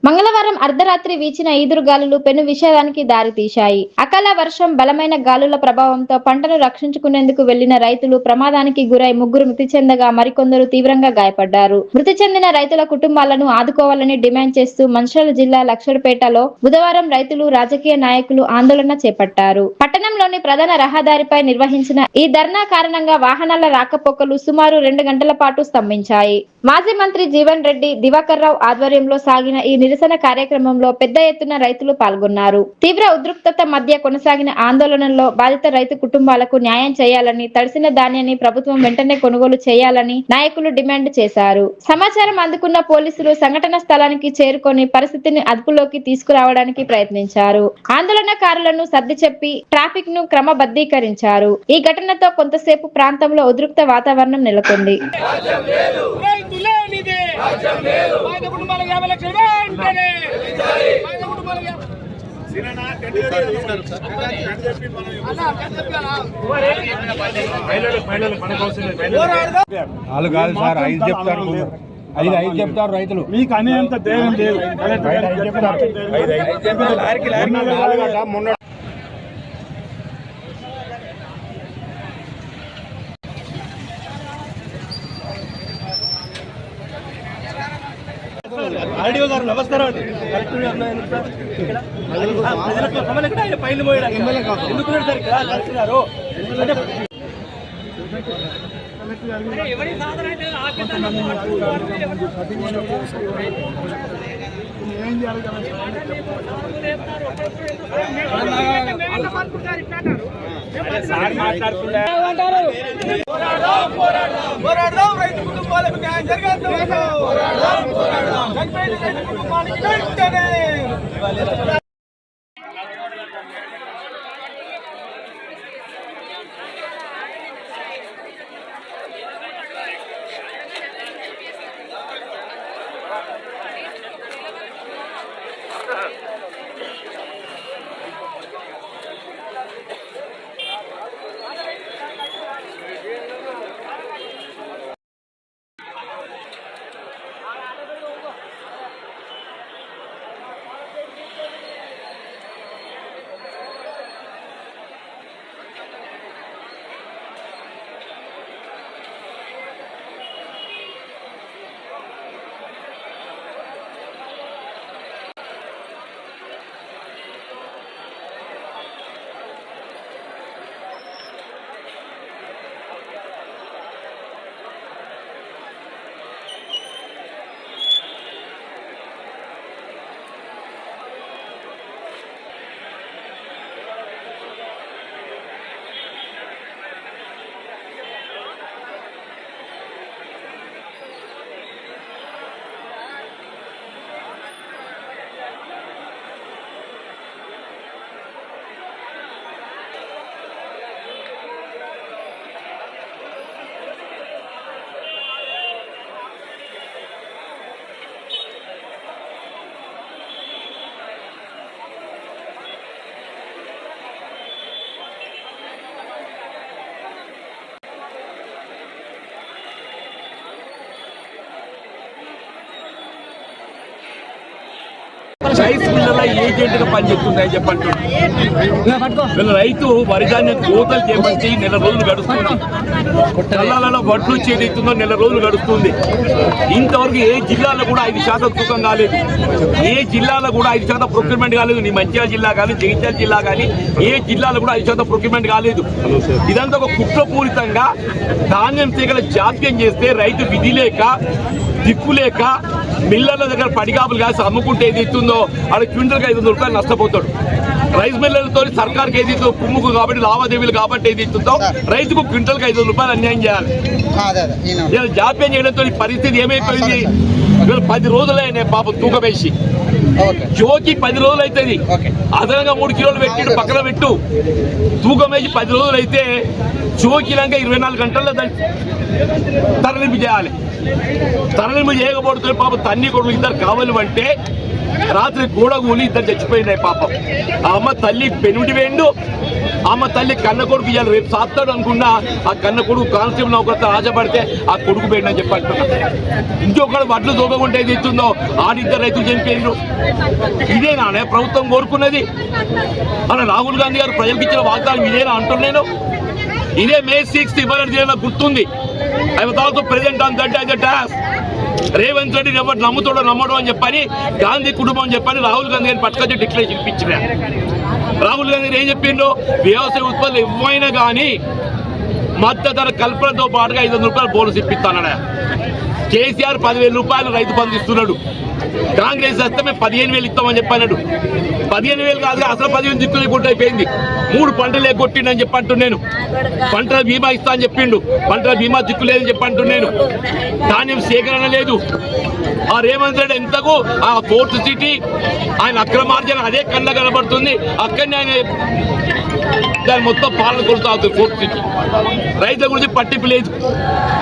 మంగళవారం అర్ధరాత్రి వీచిన ఈదురుగాలులు పెను విషాదానికి దారితీశాయి. అకాల వర్షం, బలమైన గాలుల ప్రభావంతో పంటను రక్షించుకునేందుకు వెళ్లిన రైతులు ప్రమాదానికి గురై ముగ్గురు మృతి చెందగా మరికొందరు తీవ్రంగా గాయపడ్డారు. మృతి చెందిన రైతుల కుటుంబాలను ఆదుకోవాలని డిమాండ్ చేస్తూ మంచిర్యాల జిల్లా లక్షడిపేటలో బుధవారం రైతులు, రాజకీయ నాయకులు ఆందోళన చేపట్టారు. పట్టణంలోని ప్రధాన రహదారిపై నిర్వహించిన ఈ ధర్నా కారణంగా వాహనాల రాకపోకలు సుమారు 2 గంటల పాటు స్తంభించాయి. మాజీ మంత్రి జీవన్ రెడ్డి, దివాకర్ రావు ఆధ్వర్యంలో సాగిన ఈ నిరసన కార్యక్రమంలో పెద్ద ఎత్తున రైతులు పాల్గొన్నారు. తీవ్ర ఉద్రిక్తత మధ్య కొనసాగిన ఆందోళనలో బాధిత రైతు కుటుంబాలకు న్యాయం చేయాలని, తడిసిన ధాన్యాన్ని ప్రభుత్వం వెంటనే కొనుగోలు చేయాలని నాయకులు డిమాండ్ చేశారు. సమాచారం అందుకున్న పోలీసులు సంఘటన స్థలానికి చేరుకొని పరిస్థితిని అదుపులోకి తీసుకురావడానికి ప్రయత్నించారు. ఆందోళనకారులను సర్ది చెప్పి ట్రాఫిక్ ను క్రమబద్ధీకరించారు. ఈ ఘటనతో కొంతసేపు ప్రాంతంలో ఉద్రిక్త వాతావరణం నెలకొంది. ఐదు చెప్తారు రైతులు, మీకు అనేంత ధైర్యం లేదు. ఆర్డీఓ గారు నమస్కారం అండి. పైన పోయడానికి ఎందుకు సార్ ఇక్కడ కలుస్తున్నారు? ఏం చేయాలి పోరాడదాం, రైతు కుటుంబాలకు న్యాయం జరగదు. చనిపోయిన రైతు కుటుంబానికి వెంటనే రైస్ మిల్లల ఏజెంట్ గా పనిచేస్తుందని చెప్పండి. వీళ్ళ రైతు వరిధాన్యం కోతలు చేపట్టి నెల రోజులు గడుస్తుంది. కళ్ళాలలో వడ్లు చేతుందో నెల రోజులు గడుస్తుంది. ఇంతవరకు ఏ జిల్లాలో కూడా 5% తూకం కాలేదు. ఏ జిల్లాలో కూడా 5% ప్రొక్యూర్మెంట్ కాలేదు. నీ మంచిర్యాల జిల్లా కానీ, జగిత్యాల జిల్లా కానీ ఏ జిల్లాలో కూడా 5% ప్రొక్యూర్మెంట్ కాలేదు. ఇదంతా ఒక కుట్రపూరితంగా ధాన్యం తీగల జాప్యం చేస్తే రైతు విధి లేక, దిక్కు లేక మిల్లర్ల దగ్గర పడిగాపులు కాసి అమ్ముకుంటే ఏది ఇస్తుందో అది క్వింటల్కి 500 రూపాయలు నష్టపోతాడు. రైస్ మిల్లర్లతో సర్కార్కి ఏది ఇస్తుందో కుమ్ముకు కాబట్టి, లావాదేవీలు కాబట్టి ఏది ఇస్తుందో రైతుకు క్వింటల్కి 500 రూపాయలు అన్యాయం చేయాలి. ఇలా జాప్యం చేయడంతో పరిస్థితి ఏమైపోయింది? 10 రోజులైనా పాపం తూకం వేసి జోకి 10 రోజులు అవుతుంది. అదనంగా 3 కిలోలు పెట్టిడు పక్కన పెట్టు. తూకం వేసి 10 రోజులు అయితే జోకిలాగా 24 గంటల్లో తరలింపు చేయాలి. తరలింపు చేయకపోతే పాపం తన్ని కొడుకు ఇద్దరు కావాలి అంటే రాత్రి గోడ కూలి ఇద్దరు చచ్చిపోయినాయి పాపం. ఆ అమ్మ తల్లి పెనుడి వేండు, అమ్మ తల్లి కన్న కొడుకు ఇవాళ రేపు సాస్తాడు అనుకున్నా ఆ కన్న కొడుకు కానిస్టేబుల్ నౌకరితో ఆశపడితే ఆ కొడుకు పోయిందని చెప్పి అంటున్నా. ఇంకొకడు వడ్లు దూపకుంటే ఏది ఇస్తుందో ఆడిద్దరు రైతులు చనిపోయిండ్రు. ఇదేనా ప్రభుత్వం కోరుకున్నది? మన రాహుల్ గాంధీ గారు ప్రజలకు ఇచ్చిన వాగ్దానం ఇదేనా అంటున్నాను. ఇదే May 6th ఇవ్వాలని నాకు గుర్తుంది. I was also present on that as a task. Revanth Reddy ఎవరు నమ్ముతాడో నమ్మడం అని చెప్పని గాంధీ కుటుంబం అని చెప్పని రాహుల్ గాంధీ గారిని పట్టుకొచ్చి డిక్లరేషన్ ఇప్పించిన. రాహుల్ గాంధీ ఏం చెప్పిండు? వ్యవసాయ ఉత్పత్తులు ఇవ్వైనా కానీ మద్దతు ధర కల్పనతో పాటుగా 500 రూపాయలు బోనస్ ఇప్పిస్తానడా. కేసీఆర్ 10,000 రూపాయలు రైతు బంధు ఇస్తున్నాడు. కాంగ్రెస్ వస్తే మేము 15,000 ఇస్తామని చెప్పన్నాడు. 15,000 కాదు, అసలు 15,000 దిక్కులు కొట్టి అయిపోయింది. 3 పంటలు ఎగ్గొట్టిండని చెప్పి అంటున్నాను. పంటల బీమా ఇస్తా అని చెప్పిండు, పంటల బీమా దిక్కు లేదని చెప్పి అంటున్నాను. ధాన్యం సేకరణ లేదు. ఆ రేవంత్ రెడ్డి ఎంతకు ఆ ఫోర్త్ సిటీ ఆయన అక్రమార్జన అదే కళ్ళ కనబడుతుంది. అక్కడనే ఆయన దాని మొత్తం పాలన కొడుతుంది ఫోర్త్ సిటీ. రైతుల గురించి పట్టింపు లేదు.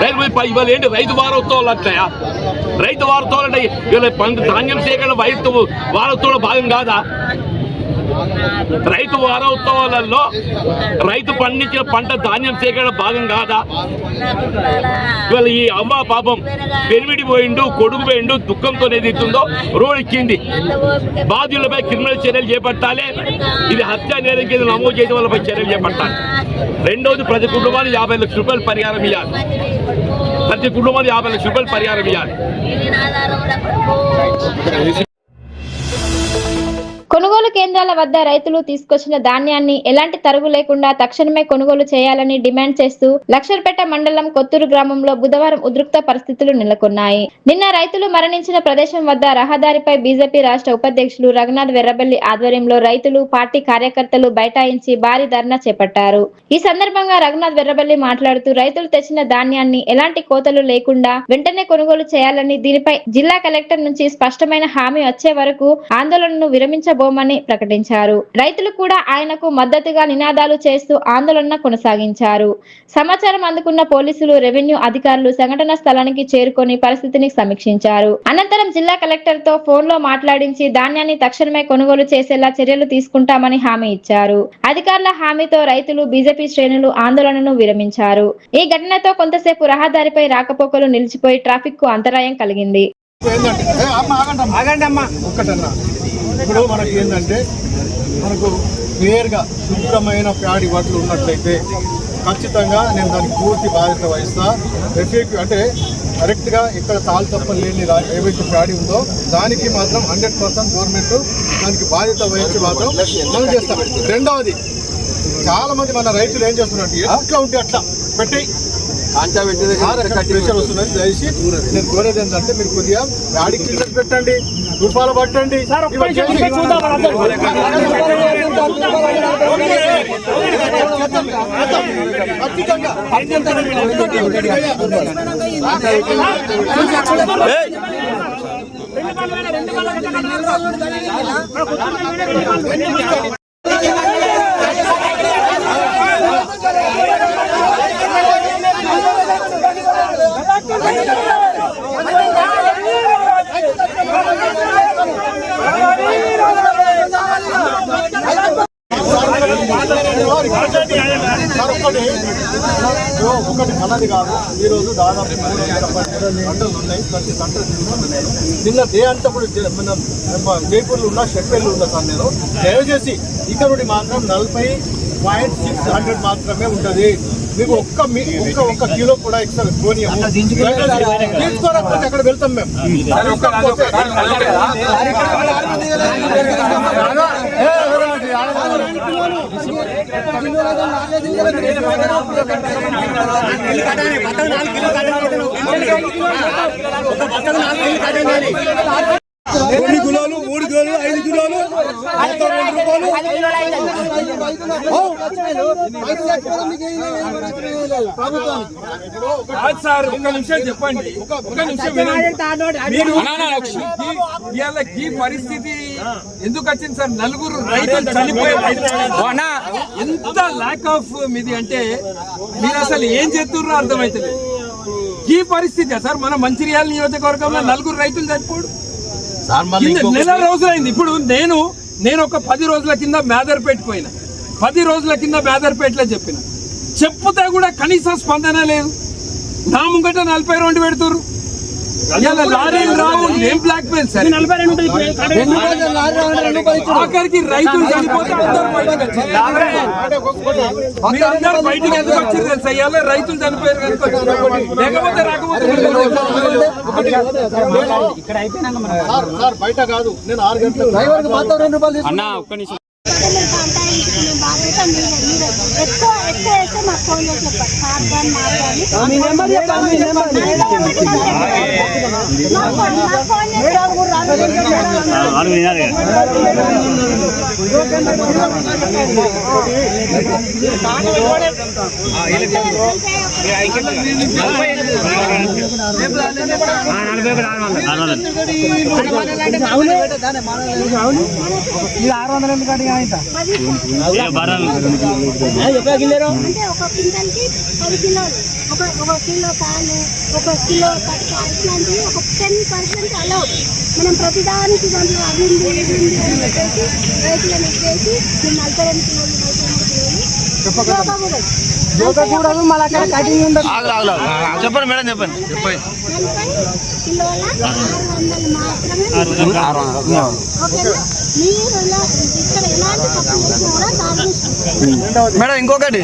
రైతు గురించి ఇవాళ ఏంటి రైతు వారోత్సవాలు అంటాయా? రైతు వారోత్సవాలు అంటే ఇవాళ ధాన్యం సేకరణ రైతు వారోత్సవంలో భాగం కాదా? రైతు వారోత్సవాలలో రైతు పండించిన పంట ధాన్యం సేకరణ భాగం కాదా? ఇవాళ ఈ అమ్మ పాపం పెరిమిడి పోయిండు, కొడుకు పోయిండు, దుఃఖంతో ఏదైతుందో రోడ్ ఎక్కింది. బాధ్యులపై క్రిమినల్ చర్యలు చేపట్టాలి. ఇది హత్య నేరం కింద నమోదు చేసే వాళ్ళపై చర్యలు చేపట్టాలి. రెండోది ప్రతి కుటుంబానికి 50 లక్షల రూపాయలు పరిహారం ఇవ్వాలి. ప్రతి కుటుంబానికి 50 లక్షల రూపాయలు పరిహారం ఇవ్వాలి. కొనుగోలు కేంద్రాల వద్ద రైతులు తీసుకొచ్చిన ధాన్యాన్ని ఎలాంటి తరుగు లేకుండా తక్షణమే కొనుగోలు చేయాలని డిమాండ్ చేస్తూ లక్షర్పేట మండలం కొత్తూరు గ్రామంలో బుధవారం ఉద్రిక్త పరిస్థితులు నెలకొన్నాయి. నిన్న రైతులు మరణించిన ప్రదేశం వద్ద రహదారిపై బీజేపీ రాష్ట్ర ఉపాధ్యక్షులు రఘునాథ్ వెర్రబెల్లి ఆధ్వర్యంలో రైతులు, పార్టీ కార్యకర్తలు బైఠాయించి భారీ ధర్నా చేపట్టారు. ఈ సందర్భంగా రఘునాథ్ వెర్రబెల్లి మాట్లాడుతూ రైతులు తెచ్చిన ధాన్యాన్ని ఎలాంటి కోతలు లేకుండా వెంటనే కొనుగోలు చేయాలని, దీనిపై జిల్లా కలెక్టర్ నుంచి స్పష్టమైన హామీ వచ్చే వరకు ఆందోళనను విరమించబోమని ప్రకటించారు. రైతులు కూడా ఆయనకు మద్దతుగా నినాదాలు చేస్తూ ఆందోళన కొనసాగించారు. సమాచారం అందుకున్న పోలీసులు, రెవెన్యూ అధికారులు సంఘటన స్థలానికి చేరుకొని పరిస్థితిని సమీక్షించారు. అనంతరం జిల్లా కలెక్టర్ తో ఫోన్ లో మాట్లాడించి ధాన్యాన్ని తక్షణమే కొనుగోలు చేసేలా చర్యలు తీసుకుంటామని హామీ ఇచ్చారు. అధికారుల హామీతో రైతులు, బీజేపీ శ్రేణులు ఆందోళనను విరమించారు. ఈ ఘటనతో కొంతసేపు రహదారిపై రాకపోకలు నిలిచిపోయి ట్రాఫిక్ కు అంతరాయం కలిగింది. ఇప్పుడు మనకి ఏంటంటే మనకు క్లియర్గా శుభ్రమైన ప్యాడి వడ్లు ఉన్నట్లయితే ఖచ్చితంగా నేను దానికి పూర్తి బాధ్యత వహిస్తా. ఎఫెక్టివ్ అంటే కరెక్ట్గా ఇక్కడ తాళ్ళు తప్ప లేని ఏవైతే ప్యాడి ఉందో దానికి మాత్రం 100% గవర్నమెంట్ దానికి బాధ్యత వహించి మాత్రం మనం చేస్తాం. రెండవది, చాలా మంది మన రైతులు ఏం చేస్తున్నారు, ఎట్లా ఉంటే అట్లా పెట్టి ప్రెషర్ వస్తున్నది. దయచేసి నేను కోరేది ఏంటంటే మీరు కొద్దిగా ప్యాడి క్లీనర్ పెట్టండి, రూపాయలు పట్టండి. ఒకటి అన్నది కాదు, ఈరోజు దాదాపు 310 గంటలు ఉన్నాయి. ప్రతి గంట తీసుకుంటున్నాను. నిన్న డే అంతా కూడా జైపూర్లో ఉన్న షెడ్పేర్లు ఉన్నా సార్. నేను దయచేసి ఇక్కడ నుండి మాత్రం 40.600 మాత్రమే ఉంటుంది. మీకు ఒక్క కిలో కూడా ఎక్స్ట్రా తీసుకోకపోతే అక్కడ వెళ్తాం మేము. కొన్ని కిలోలు 3 కిలోలు 5 కిలోలు 2 రూపాయలు. సార్ ఒక్క నిమిషం చెప్పండి, ఒక్క నిమిషం వీళ్ళకి పరిస్థితి ఎందుకు వచ్చింది సార్? 4 రైతులు చనిపోయారు. ఎంత ల్యాక్ ఆఫ్ మీది అంటే మీరు అసలు ఏం చేస్తుర్రో అర్థమవుతుంది. ఈ పరిస్థితి సార్ మన మంచిర్యాల నియోజకవర్గంలో 4 రైతులు చనిపోడు. నెల రోజులైంది. ఇప్పుడు నేను ఒక 10 రోజుల కింద మేదర్పేట పోయినా, 10 రోజుల కింద మేదర్పేటలో చెప్తే కూడా కనీస స్పందన లేదు. నా ముంగట 42 పెడుతురు. లారీలు రావు, ఏం బ్లాక్ మెయిల్ సార్. ఆఖరికి రైతులు చనిపోతే అందరూ బయటికి ఎందుకు వచ్చారు తెలుసా? ఇవాళ రైతులు చనిపోయారు కనుక లేకపోతే రాకపోతే బయట కాదు. నేను 6 గంటలకు అన్న ఒక్క నిమిషం అంటే ఒక క్వింటల్కి 10 కిలోలు, ఒక కిలో కాలు, ఒక కిలో ఇట్లాంటివి ఒక 10% అలౌడ్. మనం ప్రతిదానికి దాంట్లో అది అని పెట్టేసి రైతులను ఇచ్చేసి 42 కిలోలు 43 కిలోలు మళ్ళీ అక్కడ కటింగ్ ఉండదు. చెప్పండి మేడం, చెప్పండి. 40 కిలోల 600 మాత్రమే. ఓకేనా? మీరు ఇక్కడ ఎలాంటి తప్పు చేసినా కూడా సాధిస్తుంది. మేడం ఇంకొకటి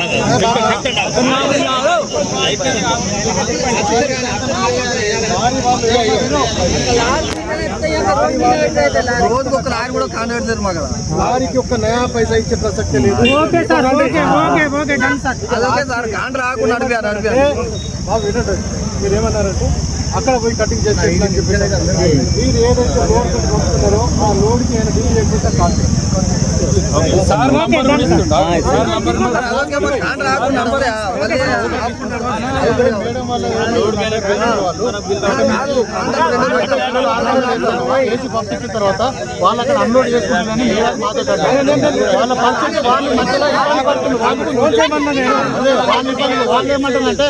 రోజుకు ఒక లారీ కూడా కాండ పెడతారు మాకు. లారీకి ఒక్క నయా పైసా ఇచ్చే ప్రసక్తి లేదు. ఓకే సార్, అదొకే సార్. కాండ రాకుండా అడిగారు. మీరు ఏమన్నారంటే అక్కడ పోయి కటింగ్ చేస్తే అని చెప్పి మీరు ఏదైతే లోడ్ పెట్టి పంపుతున్నారో ఆ లోడ్కి ఆయన డీల్ లేకుండా కాదు. వేసి పంపించిన తర్వాత వాళ్ళు అక్కడ అన్లోడ్ చేసుకుంటున్నారని మాతో వాళ్ళ పరిస్థితి వాళ్ళు మధ్యలో వాళ్ళు ఏమంటారంటే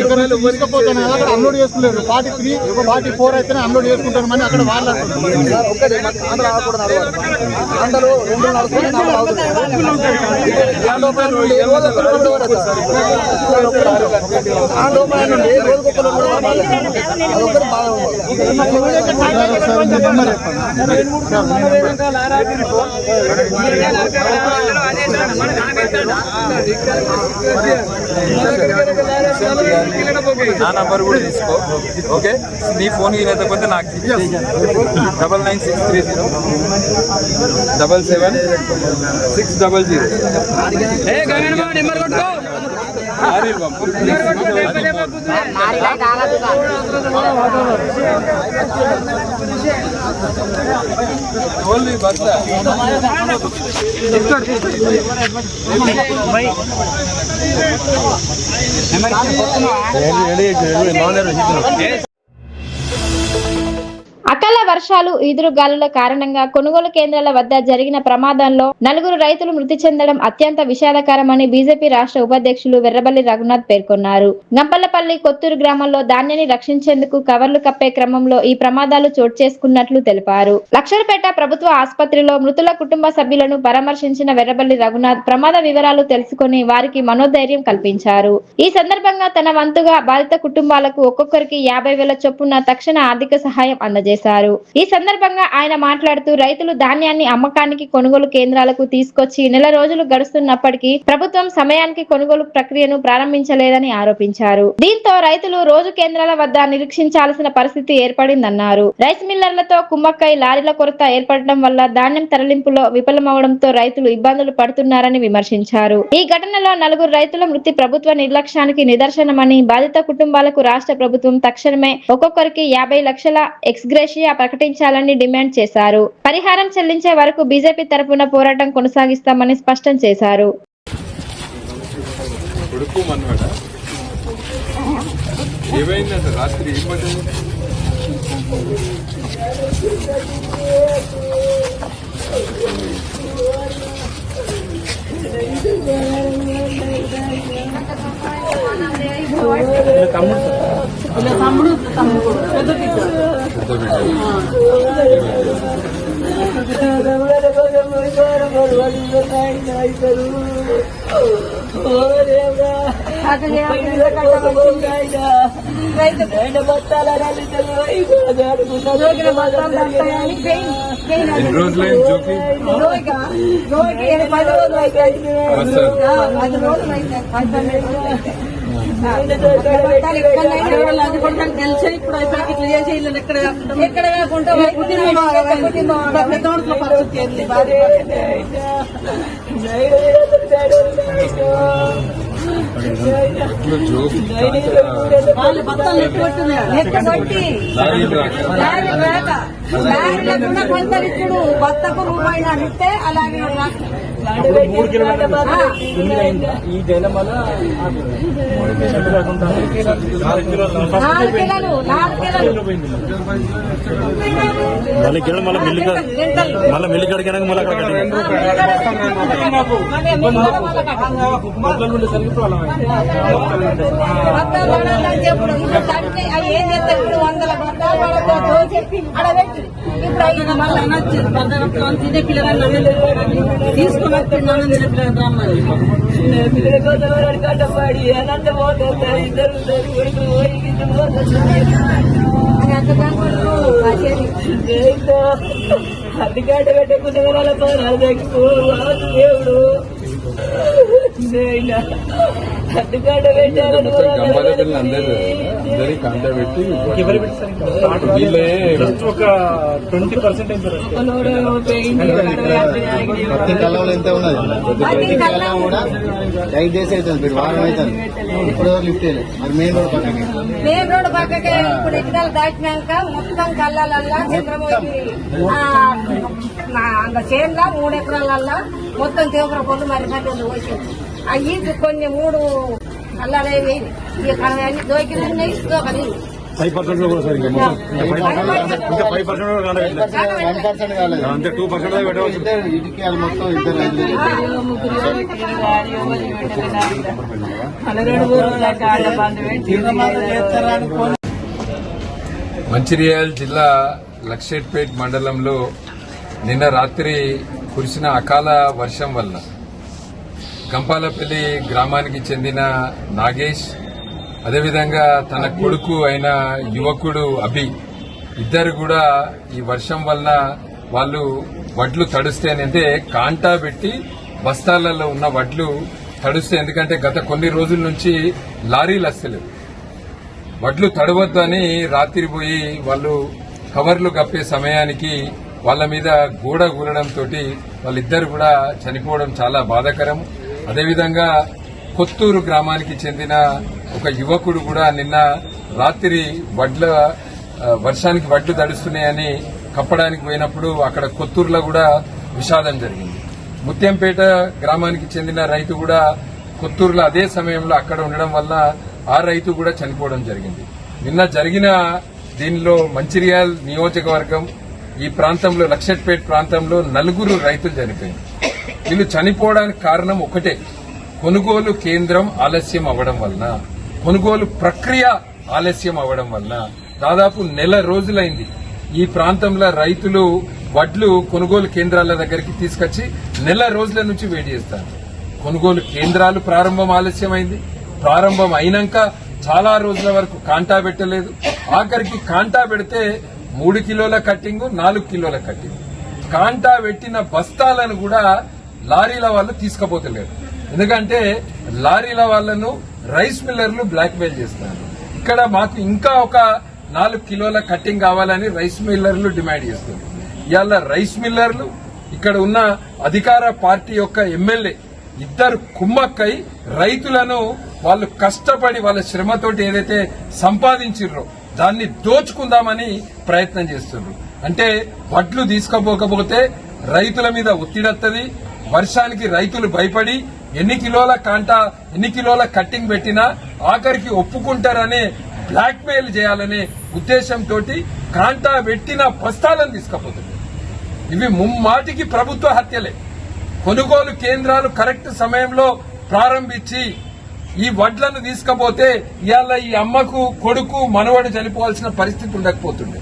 ఇక్కడ తీసుకుపోతాను కదా అక్కడ అన్లోడ్ చేసుకున్నారు. 43 44 అయితేనే అన్లోడ్ చేసుకుంటామని అక్కడ వాళ్ళు నా నంబర్ కూడా తీసుకో. ఓకే, నీ ఫోన్ లేకపోతే నాకు 99630776000. ఓన్లీ బస్తా అకాల వర్షాలు, ఈదురుగాలుల కారణంగా కొనుగోలు కేంద్రాల వద్ద జరిగిన ప్రమాదంలో 4 రైతులు మృతి చెందడం అత్యంత విషాదకరమని బీజేపీ రాష్ట్ర ఉపాధ్యక్షులు వెర్రబల్లి రఘునాథ్ పేర్కొన్నారు. గంపల్లపల్లి కొత్తూరు గ్రామంలో ధాన్యాన్ని రక్షించేందుకు కవర్లు కప్పే క్రమంలో ఈ ప్రమాదాలు చోటు చేసుకున్నట్లు తెలిపారు. లక్షలపేట ప్రభుత్వ ఆసుపత్రిలో మృతుల కుటుంబ సభ్యులను పరామర్శించిన వెర్రబల్లి రఘునాథ్ ప్రమాద వివరాలు తెలుసుకుని వారికి మనోధైర్యం కల్పించారు. ఈ సందర్భంగా తన వంతుగా బాధిత కుటుంబాలకు ఒక్కొక్కరికి 50,000 చొప్పున తక్షణ ఆర్థిక సహాయం అందజేశారు. ఈ సందర్భంగా ఆయన మాట్లాడుతూ రైతులు ధాన్యాన్ని అమ్మకానికి కొనుగోలు కేంద్రాలకు తీసుకొచ్చి నెల రోజులు గడుస్తున్నప్పటికీ ప్రభుత్వం సమయానికి కొనుగోలు ప్రక్రియను ప్రారంభించలేదని ఆరోపించారు. దీంతో రైతులు రోజు కేంద్రాల వద్ద నిరీక్షించాల్సిన పరిస్థితి ఏర్పడిందన్నారు. రైస్ మిల్లర్లతో కుమ్మక్కై లారీల కొరత ఏర్పడటం వల్ల ధాన్యం తరలింపులో విఫలమవడంతో రైతులు ఇబ్బందులు పడుతున్నారని విమర్శించారు. ఈ ఘటనలో 4 రైతుల మృతి ప్రభుత్వ నిర్లక్ష్యానికి నిదర్శనమని, బాధిత కుటుంబాలకు రాష్ట్ర ప్రభుత్వం తక్షణమే ఒక్కొక్కరికి 50 లక్షల ఎక్స్గ్రేషియా ప్రకటించాలని డిమాండ్ చేశారు. పరిహారం చెల్లించే వరకు బీజేపీ తరపున పోరాటం కొనసాగిస్తామని స్పష్టం చేశారు. తమ్ముడు ఎన్ని రోజులైంది జోకి? 10 రోజులు అయితే తెలిసే ఇప్పుడు ఇట్లా చేసి ఎక్కడ కాకుండా పరిస్థితి వాళ్ళు బత్తాలు లెక్కబట్టి లేకుండా కొంత ఇప్పుడు బత్తకు రూపాయి ఇస్తే అలాగే 3 కిలోమీటర్లు ఈ జైలం వల్ల 4 కిలోలు మళ్ళీ మిల్లి కడిగినాక మళ్ళీ ఏం చేస్తారు ఇప్పుడు 100 బత్తాలు చెప్పి అడబెట్టి ఇప్పుడు 5 మళ్ళీ అనొచ్చు తినే పిల్లలు తీసుకుని వస్తున్నాను తినే పిల్లలు బ్రాహ్మణి కట్టపాడి అనంత పోతుంది ఇద్దరు అడ్డుకాట పెట్టకుండా దేవుడు అడ్డుకాట పెట్టాలని అందరి కాంటా పెట్టి వీళ్ళే ఒక 20% ప్రతి కళ్ళలో ఎంత ఉన్నది? ప్రతి కళ్ళ కూడా 5 డేస్ అవుతుంది, మీరు వారం అవుతుంది. ఇప్పుడు లిఫ్ట్ వేయలేదు. మరి మెయిన్ రోడ్ పక్కకే ఇప్పుడు ఎక్కడ దాటినాక మొత్తం కళ్ళలల్లా చంద్రమోహి చేనులా 3 ఎకరాలల్లా మొత్తం తీవ్ర పొల్లు మరి పట్టెలు పోసింది. అవి కొన్ని 3 కళ్ళలే వేయి అన్ని దోకిలు ఉన్నాయి. దోకలి 5% కూడా సార్ ఇంకా 5% కాలేదు, అంతే 2% పెట్టవచ్చు. ఇటుకేయాలి మొత్తం ఇద్దరు మంచిర్యాల జిల్లా లక్షెట్పేట్ మండలంలో నిన్న రాత్రి కురిసిన అకాల వర్షం వల్ల గంపాలపల్లి గ్రామానికి చెందిన నాగేష్, అదేవిధంగా తన కొడుకు అయిన యువకుడు అభి ఇద్దరు కూడా ఈ వర్షం వలన వాళ్ళు వడ్లు తడుస్తాయంటే కాంటా పెట్టి బస్తాలలో ఉన్న వడ్లు తడుస్తాయి. ఎందుకంటే గత కొన్ని రోజుల నుంచి లారీలు వస్తలేవు. వడ్లు తడవద్దు అని రాత్రి పోయి వాళ్ళు కవర్లు కప్పే సమయానికి వాళ్ళ మీద గోడ కూలడంతో వాళ్ళిద్దరు కూడా చనిపోవడం చాలా బాధాకరం. అదేవిధంగా కొత్తూరు గ్రామానికి చెందిన ఒక యువకుడు కూడా నిన్న రాత్రి వర్షానికి వడ్లు తడుస్తున్నాయని కప్పడానికి పోయినప్పుడు అక్కడ కొత్తూరులో కూడా విషాదం జరిగింది. ముత్యంపేట గ్రామానికి చెందిన రైతు కూడా కొత్తూరులో అదే సమయంలో అక్కడ ఉండడం వల్ల ఆ రైతు కూడా చనిపోవడం జరిగింది. నిన్న జరిగిన దీనిలో మంచిర్యాల నియోజకవర్గం ఈ ప్రాంతంలో లక్షెట్పేట ప్రాంతంలో 4 రైతులు చనిపోయింది. వీళ్ళు చనిపోవడానికి కారణం ఒకటే, కొనుగోలు కేంద్రం ఆలస్యం అవ్వడం వలన, కొనుగోలు ప్రక్రియ ఆలస్యం అవ్వడం వలన దాదాపు 1 నెల రోజులైంది ఈ ప్రాంతంలో రైతులు వడ్లు కొనుగోలు కేంద్రాల దగ్గరికి తీసుకొచ్చి 1 నెల రోజుల నుంచి వెయిట్ చేస్తారు. కొనుగోలు కేంద్రాలు ప్రారంభం ఆలస్యమైంది. ప్రారంభం అయినాక చాలా రోజుల వరకు కాంటా పెట్టలేదు. ఆఖరికి కాంటా పెడితే 3 కిలోల కట్టింగ్, 4 కిలోల కట్టింగ్. కాంటా పెట్టిన బస్తాలను కూడా లారీల వాళ్ళు తీసుకుపోతలేరు. ఎందుకంటే లారీల వాళ్లను రైస్ మిల్లర్లు బ్లాక్ మెయిల్ చేస్తున్నారు. ఇక్కడ మాకు ఇంకా ఒక 4 కిలోల కట్టింగ్ కావాలని రైస్ మిల్లర్లు డిమాండ్ చేస్తున్నారు. ఇవాళ రైస్ మిల్లర్లు, ఇక్కడ ఉన్న అధికార పార్టీ యొక్క ఎమ్మెల్యే ఇద్దరు కుమ్మక్కై రైతులను వాళ్ళు కష్టపడి వాళ్ళ శ్రమతోటి ఏదైతే సంపాదించిర్రో దాన్ని దోచుకుందామని ప్రయత్నం చేస్తున్నారు. అంటే వడ్లు తీసుకుపోకపోతే రైతుల మీద ఒత్తిడత్తది. వర్షానికి రైతులు భయపడి ఎన్ని కిలోల కట్టింగ్ పెట్టినా ఆఖరికి ఒప్పుకుంటారనే బ్లాక్ మెయిల్ చేయాలనే ఉద్దేశంతో కాంటా పెట్టిన బస్తాలను తీసుకుపోతుంది. ఇవి ముమ్మాటికి ప్రభుత్వ హత్యలే. కొనుగోలు కేంద్రాలు కరెక్ట్ సమయంలో ప్రారంభించి ఈ వడ్లను తీసుకపోతే ఇవాళ ఈ అమ్మకు కొడుకు మనవడు చనిపోవాల్సిన పరిస్థితి ఉండకపోతుండే.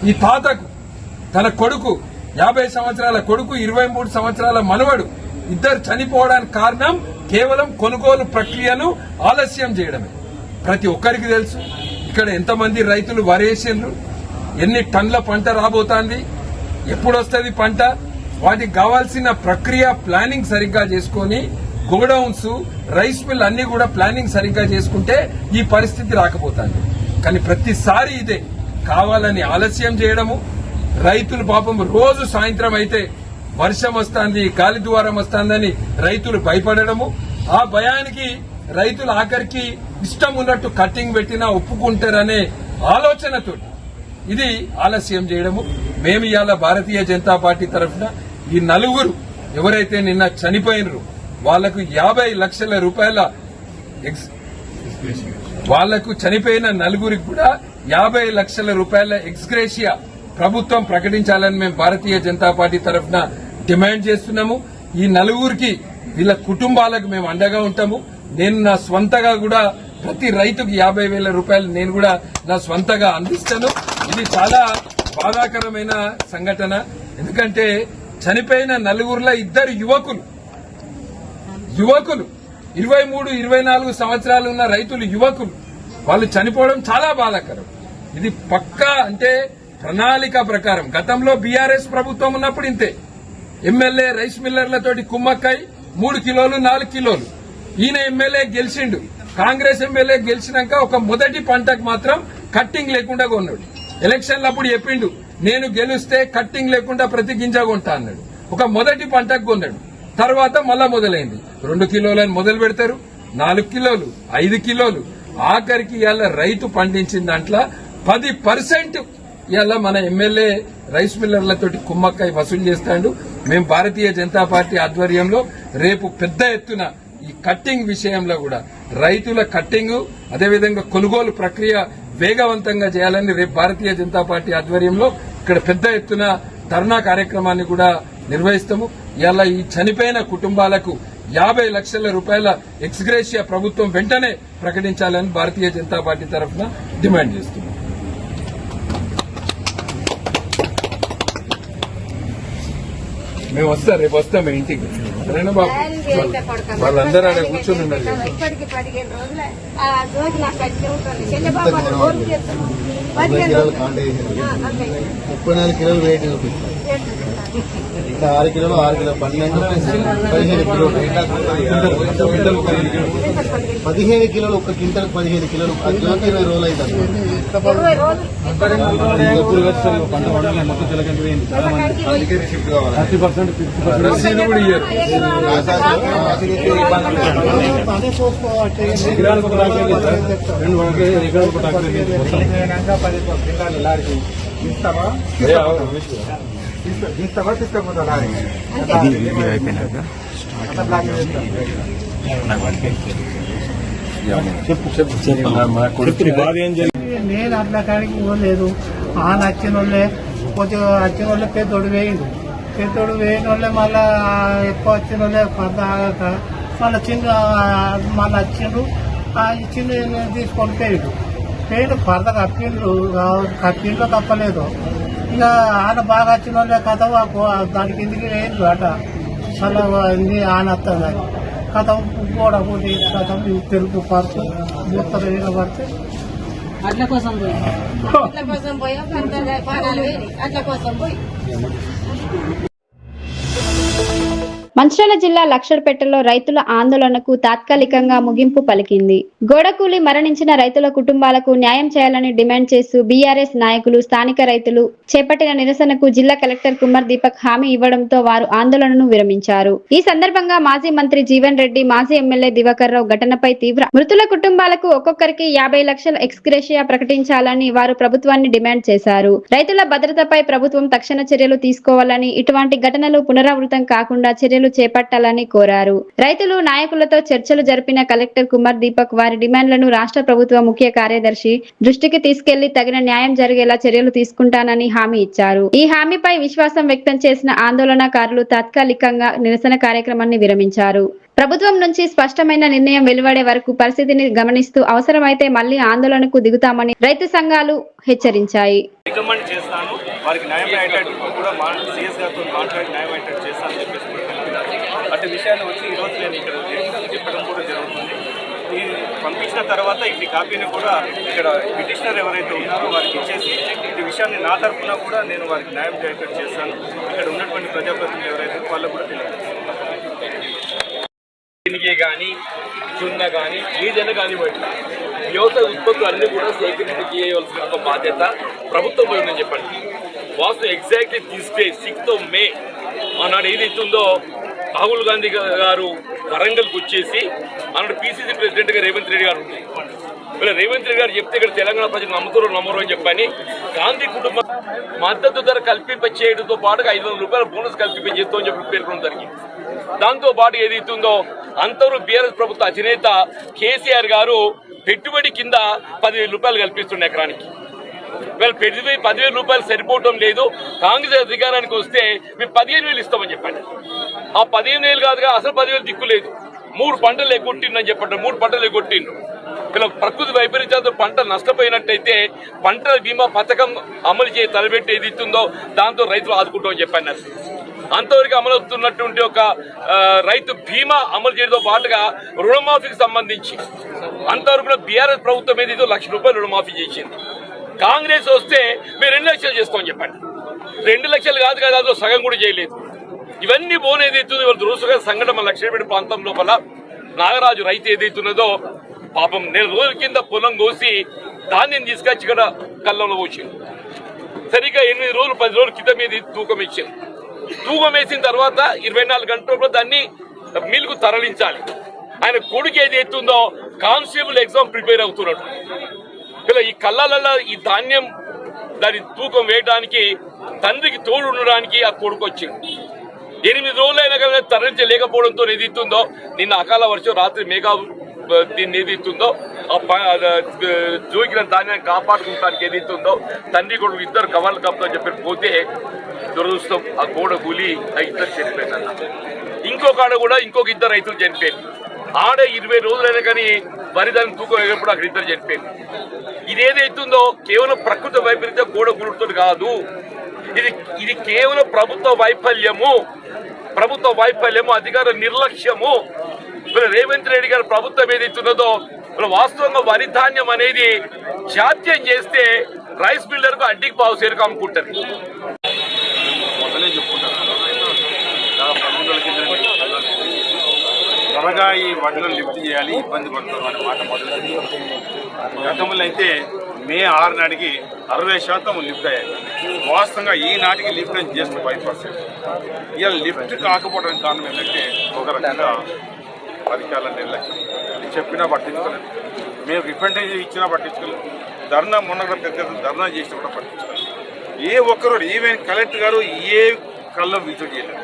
ఈ తాతకు తన కొడుకు 50 సంవత్సరాల కొడుకు, 23 సంవత్సరాల మనవడు ఇద్దరు చనిపోవడానికి కారణం కేవలం కొనుగోలు ప్రక్రియను ఆలస్యం చేయడమే. ప్రతి ఒక్కరికి తెలుసు ఇక్కడ ఎంతమంది రైతులు వరేసిండ్రు, ఎన్ని టన్నుల పంట రాబోతోంది, ఎప్పుడు వస్తుంది పంట, వాటికి కావాల్సిన ప్రక్రియ ప్లానింగ్ సరిగ్గా చేసుకుని గోడౌన్స్, రైస్ మిల్ అన్ని కూడా ప్లానింగ్ సరిగ్గా చేసుకుంటే ఈ పరిస్థితి రాకపోతుంది. కానీ ప్రతిసారి ఇదే కావాలని ఆలస్యం చేయడము, రైతులు పాపం రోజు సాయంత్రం అయితే వర్షం వస్తుంది, గాలి ద్వారం వస్తుందని రైతులు భయపడము, ఆ భయానికి రైతులు ఆఖరికి ఇష్టం ఉన్నట్టు కట్టింగ్ పెట్టినా ఒప్పుకుంటారనే ఆలోచనతో ఇది ఆలస్యం చేయడము. మేము ఇవాళ భారతీయ జనతా పార్టీ తరఫున ఈ నలుగురు ఎవరైతే నిన్న చనిపోయినరు వాళ్లకు 50 లక్షల రూపాయల వాళ్లకు చనిపోయిన నలుగురికి కూడా 50 లక్షల రూపాయల ఎక్స్గ్రేషియా ప్రభుత్వం ప్రకటించాలని మేము భారతీయ జనతా పార్టీ తరఫున డిమాండ్ చేస్తున్నాము. ఈ నలుగురికి వీళ్ళ కుటుంబాలకు మేము అండగా ఉంటాము. నేను నా స్వంతగా కూడా ప్రతి రైతుకి 50,000 రూపాయలు నేను కూడా నా స్వంతగా అందిస్తాను. ఇది చాలా బాధాకరమైన సంఘటన. ఎందుకంటే చనిపోయిన నలుగురులో ఇద్దరు యువకులు 23-24 సంవత్సరాలు ఉన్న రైతులు యువకులు, వాళ్ళు చనిపోవడం చాలా బాధాకరం. ఇది పక్కా అంటే ప్రణాళిక ప్రకారం గతంలో బీఆర్ఎస్ ప్రభుత్వం ఉన్నప్పుడు ఇంతే ఎమ్మెల్యే రైస్ మిల్లర్లతోటి కుమ్మక్కై 3 కిలోలు 4 కిలోలు. ఈయన ఎమ్మెల్యే గెలిచిండు, కాంగ్రెస్ ఎమ్మెల్యే గెలిచినాక ఒక మొదటి పంటకు మాత్రం కట్టింగ్ లేకుండా కొన్నాడు. ఎలక్షన్లు అప్పుడు చెప్పిండు నేను గెలిస్తే కట్టింగ్ లేకుండా ప్రతి గింజ కొంటా అన్నాడు. ఒక మొదటి పంటకు కొన్నాడు. తర్వాత మళ్ళా మొదలైంది 2 కిలోలని మొదలు పెడతారు, 4 కిలోలు, 5 కిలోలు, ఆఖరికి ఇవాళ రైతు పండించిన దాంట్లో 10% ఇవాళ మన ఎమ్మెల్యే రైస్ మిల్లర్లతోటి కుమ్మక్కై వసూలు చేస్తాడు. మేము భారతీయ జనతా పార్టీ ఆధ్వర్యంలో రేపు పెద్ద ఎత్తున ఈ కట్టింగ్ విషయంలో కూడా రైతుల కట్టింగ్ అదేవిధంగా కొనుగోలు ప్రక్రియ వేగవంతంగా చేయాలని రేపు భారతీయ జనతా పార్టీ ఆధ్వర్యంలో ఇక్కడ పెద్ద ఎత్తున ధర్నా కార్యక్రమాన్ని కూడా నిర్వహిస్తాము. ఇలా ఈ చనిపోయిన కుటుంబాలకు 50 లక్షల రూపాయల ఎక్స్గ్రేషియా ప్రభుత్వం వెంటనే ప్రకటించాలని భారతీయ జనతా పార్టీ తరఫున డిమాండ్ చేస్తున్నాం. మేము వస్తాం, రేపు వస్తాం మీ ఇంటికి. సరేనా బాబు, వాళ్ళందరూ అక్కడ కూర్చొని ఉన్నారు. ఇప్పటికి 15 రోజులు ఆ రోజు నాకు కట్టి ఉంటుంది. చెల్లెబాబు 34 కిలోలు వెయిట్ చూపిస్తాం. ఇంకా 6 కిలోలు 12 15 కిలోలు 15 కిలోలు ఒక క్వింటల్ 15 కిలోలు 20 రోజులు అవుతుంది. 20 రోజులు ఎప్పుడు వేస్తారు పంట పండాలి మొత్తం చిలకండి చాలా మంది 30% 50% రసీదు కూడా ఇయ్యరు. ఎకరాలకు ఒక ట్రాక్టర్ ఇస్తారు, 2 ఎకరాలకు ఒక ట్రాక్టర్ మొత్తం నేను అట్లా కాడికి పోలేదు. ఆ నచ్చిన వాళ్ళే కొంచెం వచ్చిన వాళ్ళే పెద్దోడు వేయండు. పెద్దోడు వేయని వాళ్ళే మళ్ళా ఎక్కువ వచ్చిన వాళ్ళే పర్ద ఆగాక మళ్ళీ చిన్న మళ్ళీ వచ్చిండ్రు. ఆ చిన్న తీసుకొని పేడు పరద కప్పిండ్రు తప్పలేదు. ఇంకా ఆన బాగా వచ్చిన వాళ్ళే కథ దానికి ఎందుకు వేయండు అట మళ్ళీ ఆన వస్తుంది. కథ గోడ పోటీ కథ తెలుగు పరుపు మూతలు పడితే అట్ల కోసం పోయి అట్ల కోసం పోయి మంచిర్యాల జిల్లా లక్షర్పేటలో రైతుల ఆందోళనకు తాత్కాలికంగా ముగింపు పలికింది. గోడకూలి మరణించిన రైతుల కుటుంబాలకు న్యాయం చేయాలని డిమాండ్ చేస్తూ బీఆర్ఎస్ నాయకులు స్థానిక రైతులు చేపట్టిన నిరసనకు జిల్లా కలెక్టర్ కుమార్ దీపక్ హామీ ఇవ్వడంతో వారు ఆందోళనను విరమించారు. ఈ సందర్భంగా మాజీ మంత్రి జీవన్ రెడ్డి, మాజీ ఎమ్మెల్యే దివాకర్ రావు ఘటనపై తీవ్ర మృతుల కుటుంబాలకు ఒక్కొక్కరికి 50 లక్షల ఎక్స్గ్రేషియా ప్రకటించాలని వారు ప్రభుత్వాన్ని డిమాండ్ చేశారు. రైతుల భద్రతపై ప్రభుత్వం తక్షణ చర్యలు తీసుకోవాలని, ఇటువంటి ఘటనలు పునరావృతం కాకుండా చర్యలు చేపట్టాలని కోరారు. రైతులు నాయకులతో చర్చలు జరిపిన కలెక్టర్ కుమార్ దీపక్ వారి డిమాండ్లను రాష్ట్ర ప్రభుత్వ ముఖ్య కార్యదర్శి దృష్టికి తీసుకెళ్లి తగిన న్యాయం జరిగేలా చర్యలు తీసుకుంటానని హామీ ఇచ్చారు. ఈ హామీపై విశ్వాసం వ్యక్తం చేసిన ఆందోళనకారులు తాత్కాలికంగా నిరసన కార్యక్రమాన్ని విరమించారు. ప్రభుత్వం నుంచి స్పష్టమైన నిర్ణయం వెలువడే వరకు పరిస్థితిని గమనిస్తూ అవసరమైతే మళ్లీ ఆందోళనకు దిగుతామని రైతు సంఘాలు హెచ్చరించాయి. రికమెండ్ చేస్తాను, వారికి న్యాయం అయ్యేటట్టు కూడా సీఎస్ గారితో మాట్లాడి న్యాయం అయ్యేటట్టు చేస్తానని చెప్పేసి అటు విషయాన్ని వచ్చి ఈరోజు నేను ఇక్కడ చెప్పడం కూడా జరుగుతుంది. ఈ పంపించిన తర్వాత ఇటు కాపీని కూడా ఇక్కడ పిటిషనర్ ఎవరైతే ఉన్నారో వారికి ఇచ్చేసి ఇటు విషయాన్ని నా తరఫున కూడా నేను వారికి న్యాయం జరిగేటట్టు చేస్తాను. ఇక్కడ ఉన్నటువంటి ప్రజాప్రతినిధులు ఎవరైతే వాళ్ళకు కూడా తెలియదు కానీ జొన్న కానీ ఏదైనా కానివ్వండి వ్యవసాయ ఉత్పత్తులు అన్నీ కూడా సేకరించి చేయవలసిన ఒక బాధ్యత ప్రభుత్వం ఉందని చెప్పండి. వాస్తవం ఎగ్జాక్ట్లీ తీసుకే 6th May ఆనాడు ఏదైతుందో రాహుల్ గాంధీ గారు వరంగల్కి వచ్చేసి ఆనాడు PCC ప్రెసిడెంట్గా రేవంత్ రెడ్డి గారు ఉంది. ఇలా రేవంత్ రెడ్డి గారు చెప్తే ఇక్కడ తెలంగాణ ప్రజలు నమ్మరు అని చెప్పని గాంధీ కుటుంబం మద్దతు ధర కల్పింపచేయడంతో పాటుగా 500 రూపాయల బోనస్ కల్పించేస్తూ చెప్పి పేర్కొనడం జరిగింది. దాంతో పాటు ఏదైతుందో అంతవరకు బీఆర్ఎస్ ప్రభుత్వ అధినేత కేసీఆర్ గారు పెట్టుబడి కింద 10,000 రూపాయలు కల్పిస్తుండే ఎకరానికి. వీళ్ళు 10,000 రూపాయలు సరిపోవటం లేదు, కాంగ్రెస్ అధికారానికి వస్తే మేము 15,000 ఇస్తామని చెప్పండి. ఆ 15,000 కాదుగా అసలు 10,000 దిక్కు లేదు. 3 పంటలు ఎగ్గొట్టిండని చెప్పండి. 3 పంటలు ఎగ్గొట్టిండు. ఇలా ప్రకృతి వైపరీత్యాలతో పంట నష్టపోయినట్టయితే పంటల బీమా పథకం అమలు చేసి తలబెట్టి ఏది ఇస్తుందో దాంతో రైతులు ఆదుకుంటామని చెప్పాను. అంతవరకు అమలవుతున్నటువంటి ఒక రైతు బీమా అమలు చేయడంతో పాటుగా రుణమాఫీకి సంబంధించి అంతవరకు బీఆర్ఎస్ ప్రభుత్వం ఏదైతే 1,00,000 రూపాయలు రుణమాఫీ చేసింది. కాంగ్రెస్ వస్తే మేము 2 లక్షలు చేస్తామని చెప్పండి. 2 లక్షలు కాదు కదా, అందులో సగం కూడా చేయలేదు. ఇవన్నీ బోన్ ఏదైతుందో ఇవాళ దురుసుగా సంఘటన మన లక్ష్మీపేట ప్రాంతం లోపల నాగరాజు రైతు ఏదైతున్నదో పాపం 4 రోజుల కింద పొలం కోసి ధాన్యం తీసుకొచ్చి ఇక్కడ కళ్ళంలో పోసింది. సరిగ్గా 8 రోజులు 10 రోజుల క్రితం మీద తూకం ఇచ్చింది. తూకం వేసిన తర్వాత 24 గంటల్లో దాన్ని మిల్లుకు తరలించాలి. ఆయన కొడుకు ఏది ఎత్తుందో కానిస్టేబుల్ ఎగ్జామ్ ప్రిపేర్ అవుతున్నాడు. ఇలా ఈ కళ్ళలలో ఈ ధాన్యం దాని తూకం వేయడానికి తండ్రికి తోడు ఉండడానికి ఆ కొడుకు వచ్చింది. 8 రోజులైనా కానీ తరలించలేకపోవడంతో ఏది ఇస్తుందో నిన్న అకాల వర్షం రాత్రి మేఘా దీన్ని ఏది ఇస్తుందో జోకిన ధాన్యాన్ని కాపాడుకుంటానికి ఏది ఇస్తుందో తండ్రి కొడుకు ఇద్దరు కవర్లు కప్పుతో చెప్పి పోతే దురదృష్టం ఆ గోడ కూలి ఆ ఇద్దరు చనిపోయిందన్న. ఇంకొక ఆడ కూడా ఇంకొక 2 రైతులు చనిపోయారు. ఆడ 20 రోజులైనా కానీ వరి దాన్ని తూకం వేయప్పుడు అక్కడ 2 చనిపోయారు. ఇదేదైతుందో కేవలం ప్రకృతి వైపరీత్యం గోడ కూడుతో కాదు, ఇది కేవలం ప్రభుత్వ వైఫల్యము అధికార నిర్లక్ష్యము. రేవంత్ రెడ్డి గారి ప్రభుత్వం ఏదైతున్నదో వాస్తవంగా వరి ధాన్యం అనేది జాప్యం చేస్తే రైస్ మిల్లర్కు అడ్డికి పావు సేరుకు అమ్ముకుంటారు. మొదలే చెప్పుకుంటారు త్వరగా ఈ వడ్లను లిఫ్ట్ చేయాలి, ఇబ్బంది పడుతున్నాం అనే మాట మొదలైంది. గతంలో అయితే May 6 నాటికి 60% లిఫ్ట్ అయ్యాయి. వాస్తవంగా ఈనాటికి లిఫ్ట్ అని జస్ట్ 5%. ఇవాళ లిఫ్ట్ కాకపోవడానికి కారణం ఏంటంటే ఒక రకంగా అధికారుల నిర్లక్ష్యం. చెప్పినా పట్టించుకోలేదు, మేము రిప్రజెంటేటివ్ ఇచ్చినా పట్టించుకోలేదు, మొన్న పెద్ద ధర్నా చేసినా కూడా పట్టించుకోలేదు. ఏ ఒక్కరు ఈవెన్ కలెక్టర్ గారు ఏ కళ్ళం విజిట్ చేయలేదు,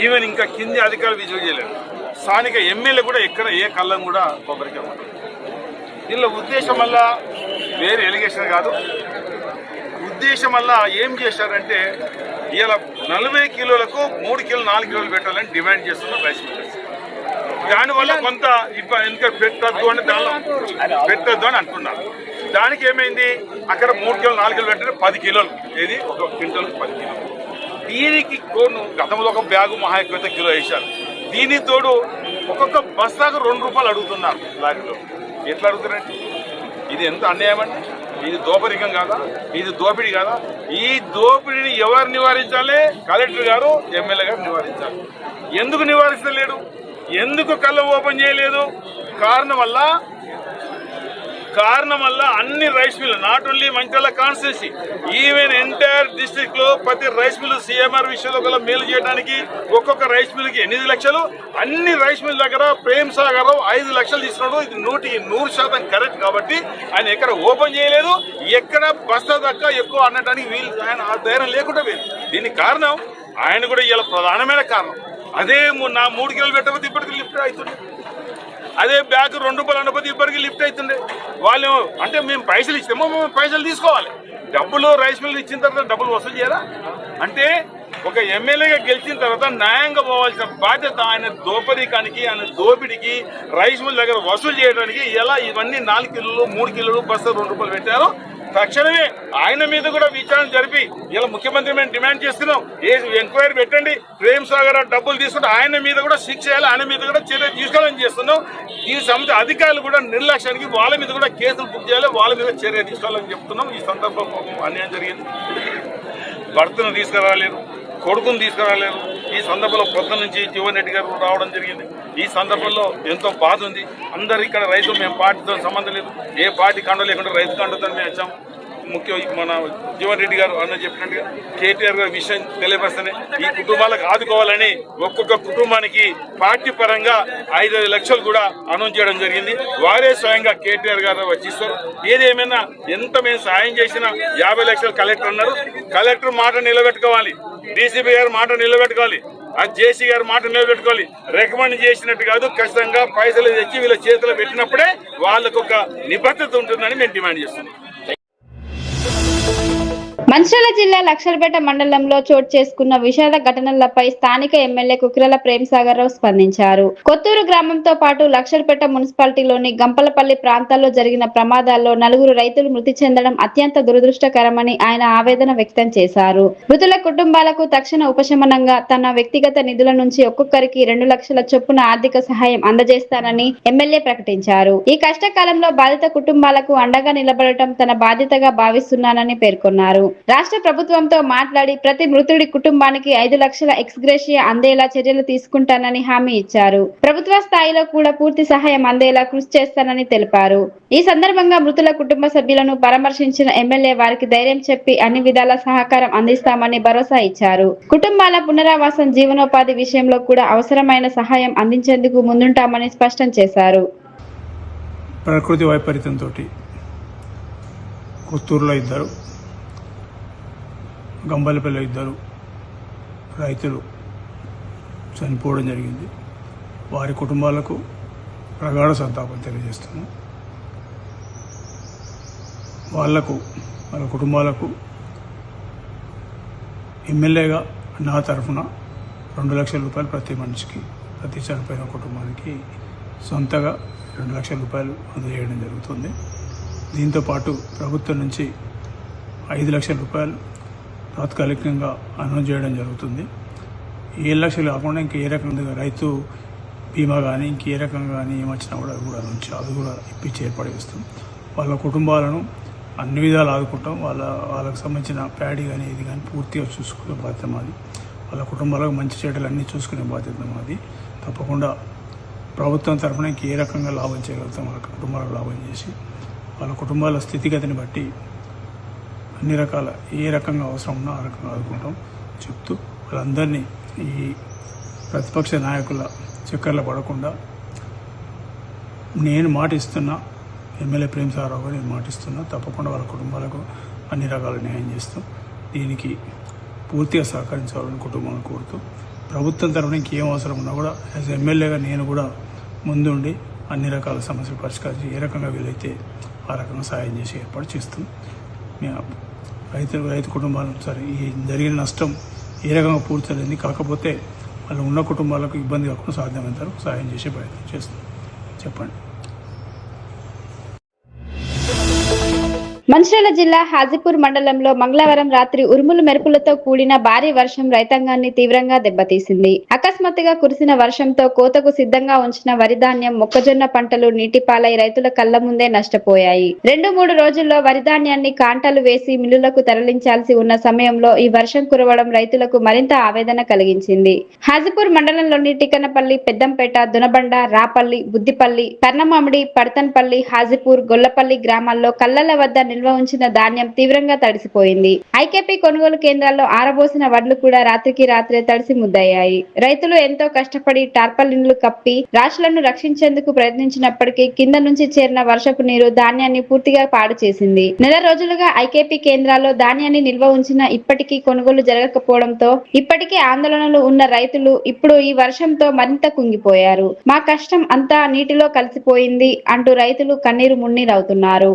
ఈవెన్ ఇంకా కింది అధికారులు విజిట్ చేయలేదు, స్థానిక ఎమ్మెల్యే కూడా ఎక్కడ ఏ కళ్ళం కూడా కొబ్బరికాయ ఉంటుంది. దీనిలో ఉద్దేశం వల్ల వేరే ఎలిగేషన్ కాదు. ఉద్దేశం వల్ల ఏం చేశారంటే ఇలా 40 కిలోలకు 3 కిలోలు 4 కిలోలు పెట్టాలని డిమాండ్ చేస్తున్న రైస్ మిల్లర్స్. దానివల్ల కొంత ఇంకా పెట్టద్దు అని అంటున్నారు. దానికి ఏమైంది, అక్కడ 3 కిలోలు 4 కిలోలు పెట్టారు, 10 కిలోలు ఏది ఒక క్వింటల్ 10 కిలోలు. దీనికి తోడు గతంలో ఒక బ్యాగు మహా ఎక్కువైతే కిలో వేశారు. దీనికి తోడు ఒక్కొక్క బస్తాకు 2 రూపాయలు అడుగుతున్నారు లారీలో. ఎట్లా అడుగుతారండి? ఇది ఎంత అన్యాయం అండి? ఇది దోపరికం కాదా? ఇది దోపిడీ కాదా? ఈ దోపిడీని ఎవరు నివారించాలి? కలెక్టర్ గారు, ఎమ్మెల్యే గారు నివారించాలి. ఎందుకు నివారించలేడు? ఎందుకు కళ్ళ ఓపెన్ చేయలేదు? కారణం వల్ల అన్ని rice mill, not only Mancherial constituency, even entire district లో ప్రతి రైస్ మిల్లు CMR విషయంలో గల మేలు చేయడానికి ఒక్కొక్క రైస్ మిల్లుకి 8 లక్షలు, అన్ని రైస్ మిల్ దగ్గర ప్రేమ్ సాగర్ 5 లక్షలు తీసుకున్నాడు. ఇది 100% కరెక్ట్. కాబట్టి ఆయన ఎక్కడ ఓపెన్ చేయలేదు, ఎక్కడ బస్తా దక్క ఎక్కువ అనడానికి వీళ్ళు ఆయన ఆ ధైర్యం లేకుండా పోయింది. దీనికి కారణం ఆయన కూడా ఇలా ప్రధానమైన కారణం. అదే 3 కిలోలు పెట్టకపోతే ఇప్పటికీ లిఫ్ట్ అవుతుంది. అదే బ్యాగ్ 2 రూపాయలు అనకపోతే ఇప్పటికీ లిఫ్ట్ అవుతుంది. వాళ్ళు అంటే మేము పైసలు ఇస్తామో మేము పైసలు తీసుకోవాలి. డబ్బులు రైస్ మిల్లు ఇచ్చిన తర్వాత డబ్బులు వసూలు చేయాలా? అంటే ఒక ఎమ్మెల్యేగా గెలిచిన తర్వాత న్యాయంగా పోవాల్సిన బాధ్యత ఆయన దోపిడీకి రైస్ మిల్ దగ్గర వసూలు చేయడానికి ఎలా ఇవన్నీ 4 కిలోలు 3 కిలోలు బస్తా 2 రూపాయలు పెట్టారో తక్షణమే ఆయన మీద కూడా విచారణ జరిపి ఇలా ముఖ్యమంత్రి మేము డిమాండ్ చేస్తున్నాం, ఎంక్వైరీ పెట్టండి, ప్రేమ్ సాగర్ డబ్బులు తీసుకుంటే ఆయన మీద కూడా శిక్ష చేయాలి, ఆయన మీద కూడా చర్య తీసుకోవాలని చేస్తున్నాం. ఈ సంస్థ అధికారులు కూడా నిర్లక్ష్యానికి వాళ్ళ మీద కూడా కేసులు బుక్ చేయాలి, వాళ్ళ మీద చర్య తీసుకోవాలని చెప్తున్నాం. ఈ సందర్భంలో అన్యాయం జరిగింది, భర్తను తీసుకురాలేరు, కొడుకును తీసుకురాలేరు. ఈ సందర్భంలో పొద్దు నుంచి జీవన్ రెడ్డి గారు రావడం జరిగింది. ఈ సందర్భంలో ఎంతో బాధ ఉంది. అందరు ఇక్కడ రైతులు, మేము పార్టీతో సంబంధం లేదు, ఏ పార్టీ కండ లేకుండా రైతు కండతో మేము వచ్చాం. ముఖ్యం మన జీవన్ రెడ్డి గారు అన్న చెప్పినట్టుగా కేటీఆర్ గారి విషయం తెలియపరుస్తేనే ఈ కుటుంబాలకు ఆదుకోవాలని ఒక్కొక్క కుటుంబానికి పార్టీ పరంగా 5 లక్షలు కూడా అనౌన్స్ చేయడం జరిగింది. వారే స్వయంగా కేటీఆర్ గారు వచ్చిస్తారు. ఏదేమైనా ఎంత మేము సాయం చేసినా 50 లక్షలు కలెక్టర్ అన్నారు. కలెక్టర్ మాట నిలబెట్టుకోవాలి, డీసీపీ గారు మాట నిలబెట్టుకోవాలి, ఆ జేసీ గారు మాట నిలబెట్టుకోవాలి. రికమెండ్ చేసినట్టు కాదు, ఖచ్చితంగా పైసలు తెచ్చి వీళ్ళ చేతిలో పెట్టినప్పుడే వాళ్ళకు ఒక నిబద్ధత ఉంటుందని మేము డిమాండ్ చేస్తున్నాం. మంచిర్యాల జిల్లా లక్షర్పేట మండలంలో చోటు చేసుకున్న విషాద ఘటనలపై స్థానిక ఎమ్మెల్యే కుకిరాల ప్రేమ్ సాగర్ రావు స్పందించారు. కొత్తూరు గ్రామంతో పాటు లక్షర్పేట మున్సిపాలిటీలోని గంపలపల్లి ప్రాంతాల్లో జరిగిన ప్రమాదాల్లో 4 రైతులు మృతి చెందడం అత్యంత దురదృష్టకరమని ఆయన ఆవేదన వ్యక్తం చేశారు. మృతుల కుటుంబాలకు తక్షణ ఉపశమనంగా తన వ్యక్తిగత నిధుల నుంచి ఒక్కొక్కరికి 2 లక్షల చొప్పున ఆర్థిక సహాయం అందజేస్తానని ఎమ్మెల్యే ప్రకటించారు. ఈ కష్టకాలంలో బాధిత కుటుంబాలకు అండగా నిలబడటం తన బాధ్యతగా భావిస్తున్నానని పేర్కొన్నారు. రాష్ట్ర ప్రభుత్వంతో మాట్లాడి ప్రతి మృతుడి కుటుంబానికి 5 లక్షల ఎక్స్గ్రేషియా అందేలా చర్యలు తీసుకుంటానని హామీ ఇచ్చారు. ప్రభుత్వ స్థాయిలో కూడా పూర్తి సహాయం అందేలా కృషి చేస్తానని తెలిపారు. ఈ సందర్భంగా మృతుల కుటుంబ సభ్యులను పరామర్శించిన ఎమ్మెల్యే వారికి ధైర్యం చెప్పి అన్ని విధాల సహకారం అందిస్తామని భరోసా ఇచ్చారు. కుటుంబాల పునరావాసం, జీవనోపాధి విషయంలో కూడా అవసరమైన సహాయం అందించేందుకు ముందుంటామని స్పష్టం చేశారు. ప్రకృతి వైపరీత్యంతో కొత్తూరులో 2, గంబలపల్లి 2 రైతులు చనిపోవడం జరిగింది. వారి కుటుంబాలకు ప్రగాఢ సంతాపం తెలియజేస్తున్నాం. వాళ్ళ కుటుంబాలకు ఎమ్మెల్యేగా నా తరఫున 2 లక్షల రూపాయలు ప్రతి మనిషికి, ప్రతి చనిపోయిన కుటుంబానికి సొంతగా 2 లక్షల రూపాయలు అందజేయడం జరుగుతుంది. దీంతోపాటు ప్రభుత్వం నుంచి 5 లక్షల రూపాయలు తాత్కాలికంగా అనౌన్స్ చేయడం జరుగుతుంది. 7 లక్షలు కాకుండా ఇంక ఏ రకంగా రైతు బీమా కానీ ఇంకే రకంగా కానీ ఏమొచ్చినా కూడా అది కూడా ఇప్పించి ఏర్పాటు చేస్తాం. వాళ్ళ కుటుంబాలను అన్ని విధాలు ఆదుకుంటాం. వాళ్ళకు సంబంధించిన ప్యాడీ కానీ ఇది కానీ పూర్తిగా చూసుకునే బాధ్యత మాది. వాళ్ళ కుటుంబాలకు మంచి చెడ్డలు అన్నీ చూసుకునే బాధ్యత మాది. తప్పకుండా ప్రభుత్వం తరఫున ఇంక ఏ రకంగా లాభం చేయగలుగుతాం, వాళ్ళ కుటుంబాలకు లాభం చేసి వాళ్ళ కుటుంబాల స్థితిగతిని బట్టి అన్ని రకాల ఏ రకంగా అవసరం ఉన్నా ఆ రకంగా ఆదుకుంటాం చెప్తూ వాళ్ళందరినీ ఈ ప్రతిపక్ష నాయకుల చక్కర్లో పడకుండా నేను మాటిస్తున్నా, ఎమ్మెల్యే ప్రేమ్ సాగర్ రావు నేను మాటిస్తున్నా, తప్పకుండా వాళ్ళ కుటుంబాలకు అన్ని రకాల న్యాయం చేస్తాం. దీనికి పూర్తిగా సహకరించాలని కుటుంబాలను కోరుతూ ప్రభుత్వం తరఫున ఇంకేం అవసరం ఉన్నా కూడా యాజ్ ఎమ్మెల్యేగా నేను కూడా ముందుండి అన్ని రకాల సమస్యలు పరిష్కరించి ఏ రకంగా వీలైతే ఆ రకంగా సాయం చేసి ఏర్పాటు చేస్తాం. రైతు కుటుంబాలను సరే ఈ జరిగిన నష్టం ఏ రకంగా పూర్తయింది, కాకపోతే వాళ్ళు ఉన్న కుటుంబాలకు ఇబ్బంది కాకుండా సాధ్యమైనంత వరకు సాయం చేసే ప్రయత్నం చేస్తాం. చెప్పండి. మంచిర్యాల జిల్లా హాజీపూర్ మండలంలో మంగళవారం రాత్రి ఉరుములు మెరుపులతో కూడిన భారీ వర్షం రైతాంగాన్ని తీవ్రంగా దెబ్బతీసింది. అకస్మాత్తుగా కురిసిన వర్షంతో కోతకు సిద్ధంగా ఉంచిన వరి ధాన్యం, మొక్కజొన్న పంటలు నీటిపాలై రైతుల కళ్ల ముందే నష్టపోయాయి. 2-3 రోజుల్లో వరి ధాన్యాన్ని కాంటలు వేసి మిల్లులకు తరలించాల్సి ఉన్న సమయంలో ఈ వర్షం కురవడం రైతులకు మరింత ఆవేదన కలిగించింది. హాజీపూర్ మండలంలోని టికనపల్లి, పెద్దంపేట, దునబండ, రాపల్లి, బుద్దిపల్లి, కర్ణమామిడి, పడతన్పల్లి, హాజీపూర్, గొల్లపల్లి గ్రామాల్లో కళ్లల వద్ద నిల్వ ఉంచిన ధాన్యం తీవ్రంగా తడిసిపోయింది. ఐకేపీ కొనుగోలు కేంద్రాల్లో ఆరబోసిన వడ్లు కూడా రాత్రికి రాత్రే తడిసి ముద్దయ్యాయి. రైతులు ఎంతో కష్టపడి టార్పాలిన్లు కప్పి రాశులను రక్షించేందుకు ప్రయత్నించినప్పటికీ కింద నుంచి చేరిన వర్షపు నీరు ధాన్యాన్ని పూర్తిగా పాడు చేసింది. 4 రోజులుగా ఐకేపీ కేంద్రాల్లో ధాన్యాన్ని నిల్వ ఉంచిన ఇప్పటికీ కొనుగోలు జరగకపోవడంతో ఇప్పటికే ఆందోళనలు ఉన్న రైతులు ఇప్పుడు ఈ వర్షంతో మరింత కుంగిపోయారు. మా కష్టం అంతా నీటిలో కలిసిపోయింది అంటూ రైతులు కన్నీరు మున్నీరవుతున్నారు.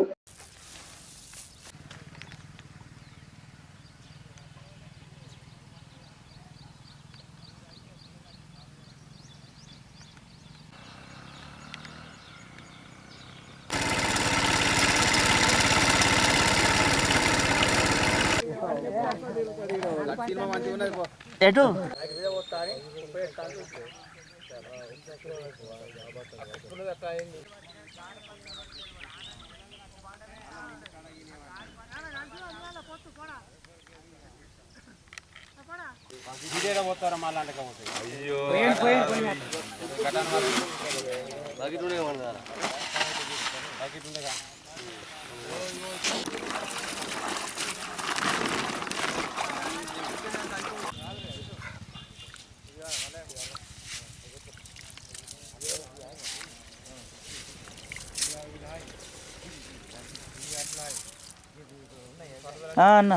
అన్న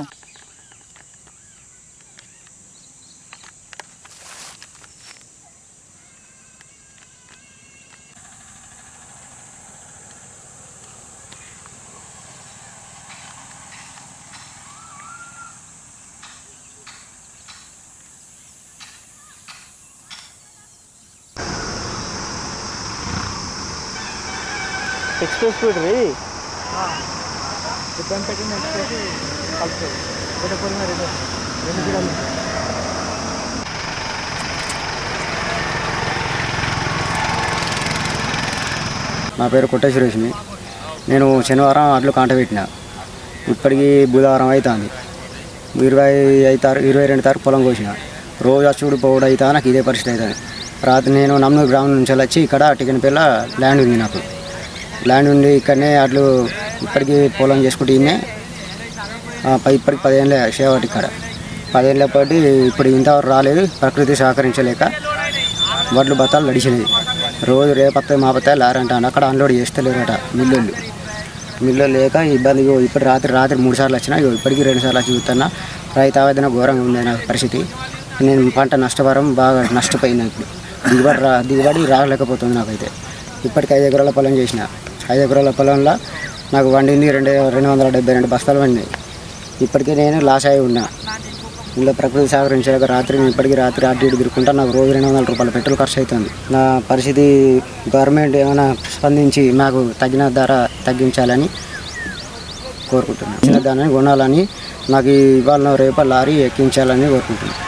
ఎక్స్ప్రెస్ స్పీడ్ రీ నా పేరు కొట్టేశ్వరేష్మి. నేను శనివారం అడ్లు కాంట పెట్టిన, ఇప్పటికీ బుధవారం అవుతుంది. 22 తారీఖు పొలం కోసిన. రోజు అచ్చుడు పోవడం అవుతా నాకు ఇదే పరిస్థితి అవుతుంది. రాత్రి నేను నమ్మూరు గ్రామం నుంచి వచ్చి ఇక్కడ టికెన్పేట ల్యాండ్ ఉంది. నాకు ల్యాండ్ ఉంది. ఇక్కడనే అడ్లు ఇప్పటికీ పొలం చేసుకుంటూ ఇప్పటికి 10 ఏళ్ళ సేవటి ఇక్కడ 10 ఏళ్ళ పాటు ఇప్పుడు ఇంతవరకు రాలేదు. ప్రకృతి సహకరించలేక వడ్లు బత్తాలు నడిచినాయి. రోజు రేపత్తాయి మాపత్తాయి లారంటాను. అక్కడ అన్లోడ్ చేస్తలేరట మిల్లు లేక ఇబ్బంది. ఇప్పుడు రాత్రి 3 సార్లు వచ్చినా, ఇప్పటికీ 2 సార్లు వచ్చి చూస్తున్నా. రైతు ఆవేదన ఘోరంగా ఉంది నా పరిస్థితి. నేను పంట నష్టపరం బాగా నష్టపోయినా. ఇప్పుడు దిగుబడి రాలేకపోతుంది నాకైతే. ఇప్పటికి 5 ఎకరాల పొలం చేసిన. 5 ఎకరాల పొలంలో నాకు వండింది 272 బస్తాలు వండినాయి. ఇప్పటికీ నేను లాస్ అయి ఉన్నా. ఇందులో ప్రకృతి సహకరించాక ఇప్పటికీ రాత్రి అటు ఇటు తిరుగుకుంటా నాకు రోజు 200 రూపాయల పెట్రోల్ ఖర్చు అవుతుంది. నా పరిస్థితి గవర్నమెంట్ ఏమైనా స్పందించి నాకు తగిన ధర తగ్గించాలని కోరుకుంటున్నాను. చిన్న దాన్ని కొనాలని, నాకు ఇవాళ రేపు లారీ ఎక్కించాలని కోరుకుంటున్నాను.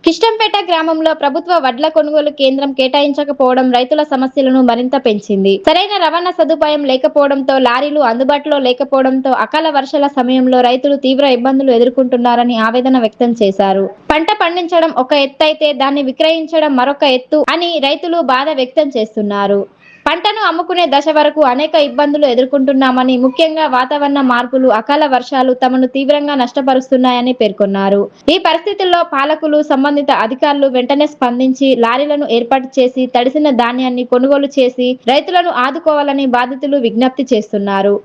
కిష్టంపేట గ్రామంలో ప్రభుత్వ వడ్ల కొనుగోలు కేంద్రం కేటాయించకపోవడం రైతుల సమస్యలను మరింత పెంచింది. సరైన రవాణా సదుపాయం లేకపోవడంతో, లారీలు అందుబాటులో లేకపోవడంతో అకాల వర్షాల సమయంలో రైతులు తీవ్ర ఇబ్బందులు ఎదుర్కొంటున్నారని ఆవేదన వ్యక్తం చేశారు. పంట పండించడం ఒక ఎత్తు అయితే దాన్ని విక్రయించడం మరొక ఎత్తు అని రైతులు బాధ వ్యక్తం చేస్తున్నారు. పంటను అమ్ముకునే దశ వరకు అనేక ఇబ్బందులు ఎదుర్కొంటున్నామని, ముఖ్యంగా వాతావరణ మార్పులు, అకాల వర్షాలు తమను తీవ్రంగా నష్టపరుస్తున్నాయని పేర్కొన్నారు. ఈ పరిస్థితుల్లో పాలకులు, సంబంధిత అధికారులు వెంటనే స్పందించి లారీలను ఏర్పాటు చేసి తడిసిన ధాన్యాన్ని కొనుగోలు చేసి రైతులను ఆదుకోవాలని బాధితులు విజ్ఞప్తి చేస్తున్నారు.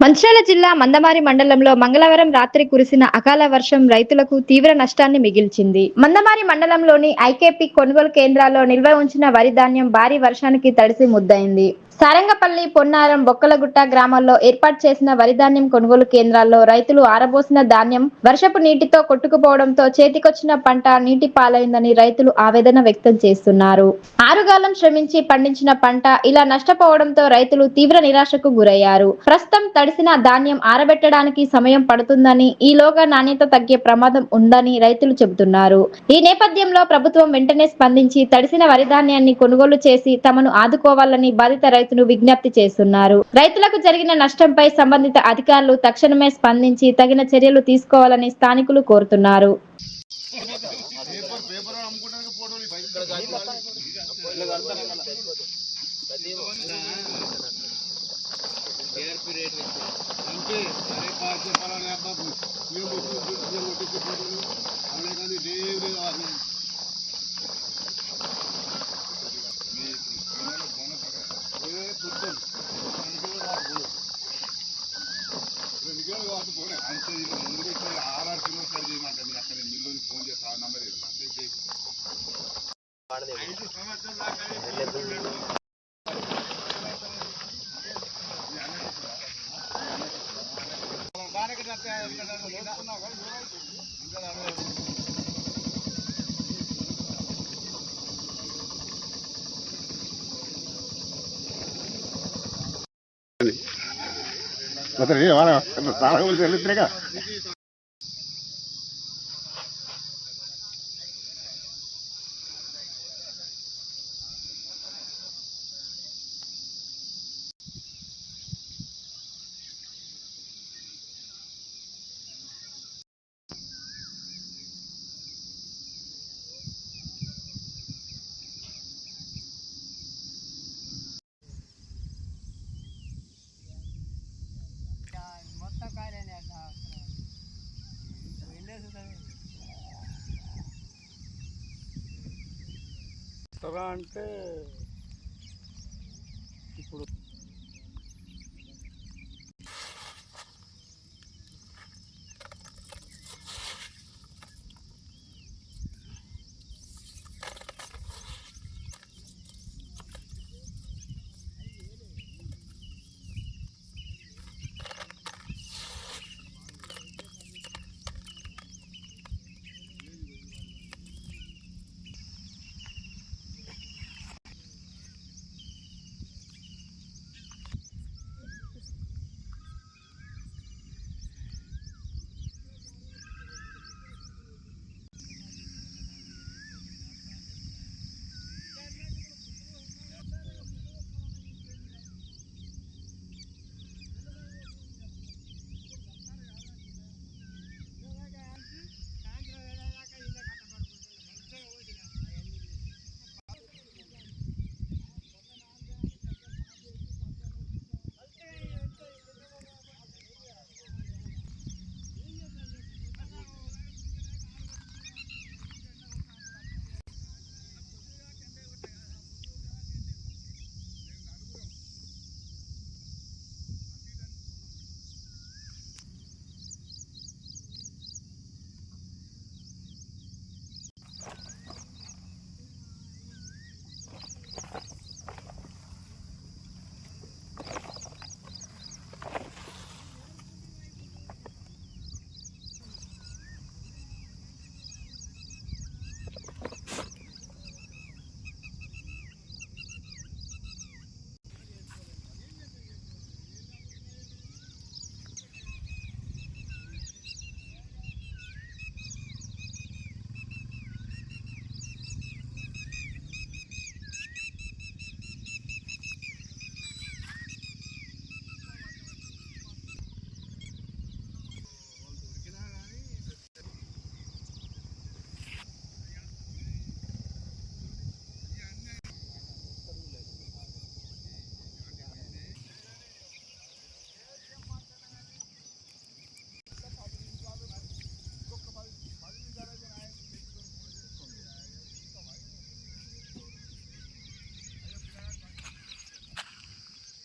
మంచిర్యాల జిల్లా మందమారి మండలంలో మంగళవారం రాత్రి కురిసిన అకాల వర్షం రైతులకు తీవ్ర నష్టాన్ని మిగిల్చింది. మందమారి మండలంలోని ఐకేపీ కొనుగోలు కేంద్రాల్లో నిల్వ ఉంచిన వరి ధాన్యం భారీ వర్షానికి తడిసి ముద్దయింది. సారంగపల్లి, పొన్నారం, బొక్కలగుట్ట గ్రామాల్లో ఏర్పాటు చేసిన వరి ధాన్యం కొనుగోలు కేంద్రాల్లో రైతులు ఆరబోసిన ధాన్యం వర్షపు నీటితో కొట్టుకుపోవడంతో చేతికొచ్చిన పంట నీటి పాలైందని రైతులు ఆవేదన వ్యక్తం చేస్తున్నారు. ఆరుగాలం శ్రమించి పండించిన పంట ఇలా నష్టపోవడంతో రైతులు తీవ్ర నిరాశకు గురయ్యారు. ప్రస్తుతం తడిసిన ధాన్యం ఆరబెట్టడానికి సమయం పడుతుందని, ఈలోగా నాణ్యత తగ్గే ప్రమాదం ఉందని రైతులు చెబుతున్నారు. ఈ నేపథ్యంలో ప్రభుత్వం వెంటనే స్పందించి తడిసిన వరి ధాన్యాన్ని కొనుగోలు చేసి తమను ఆదుకోవాలని బాధిత రైతులు విజ్ఞప్తి చేస్తున్నారు. రైతులకు జరిగిన నష్టంపై సంబంధిత అధికారులు తక్షణమే స్పందించి తగిన చర్యలు తీసుకోవాలని స్థానికులు కోరుతున్నారు. అంటే ఇప్పుడు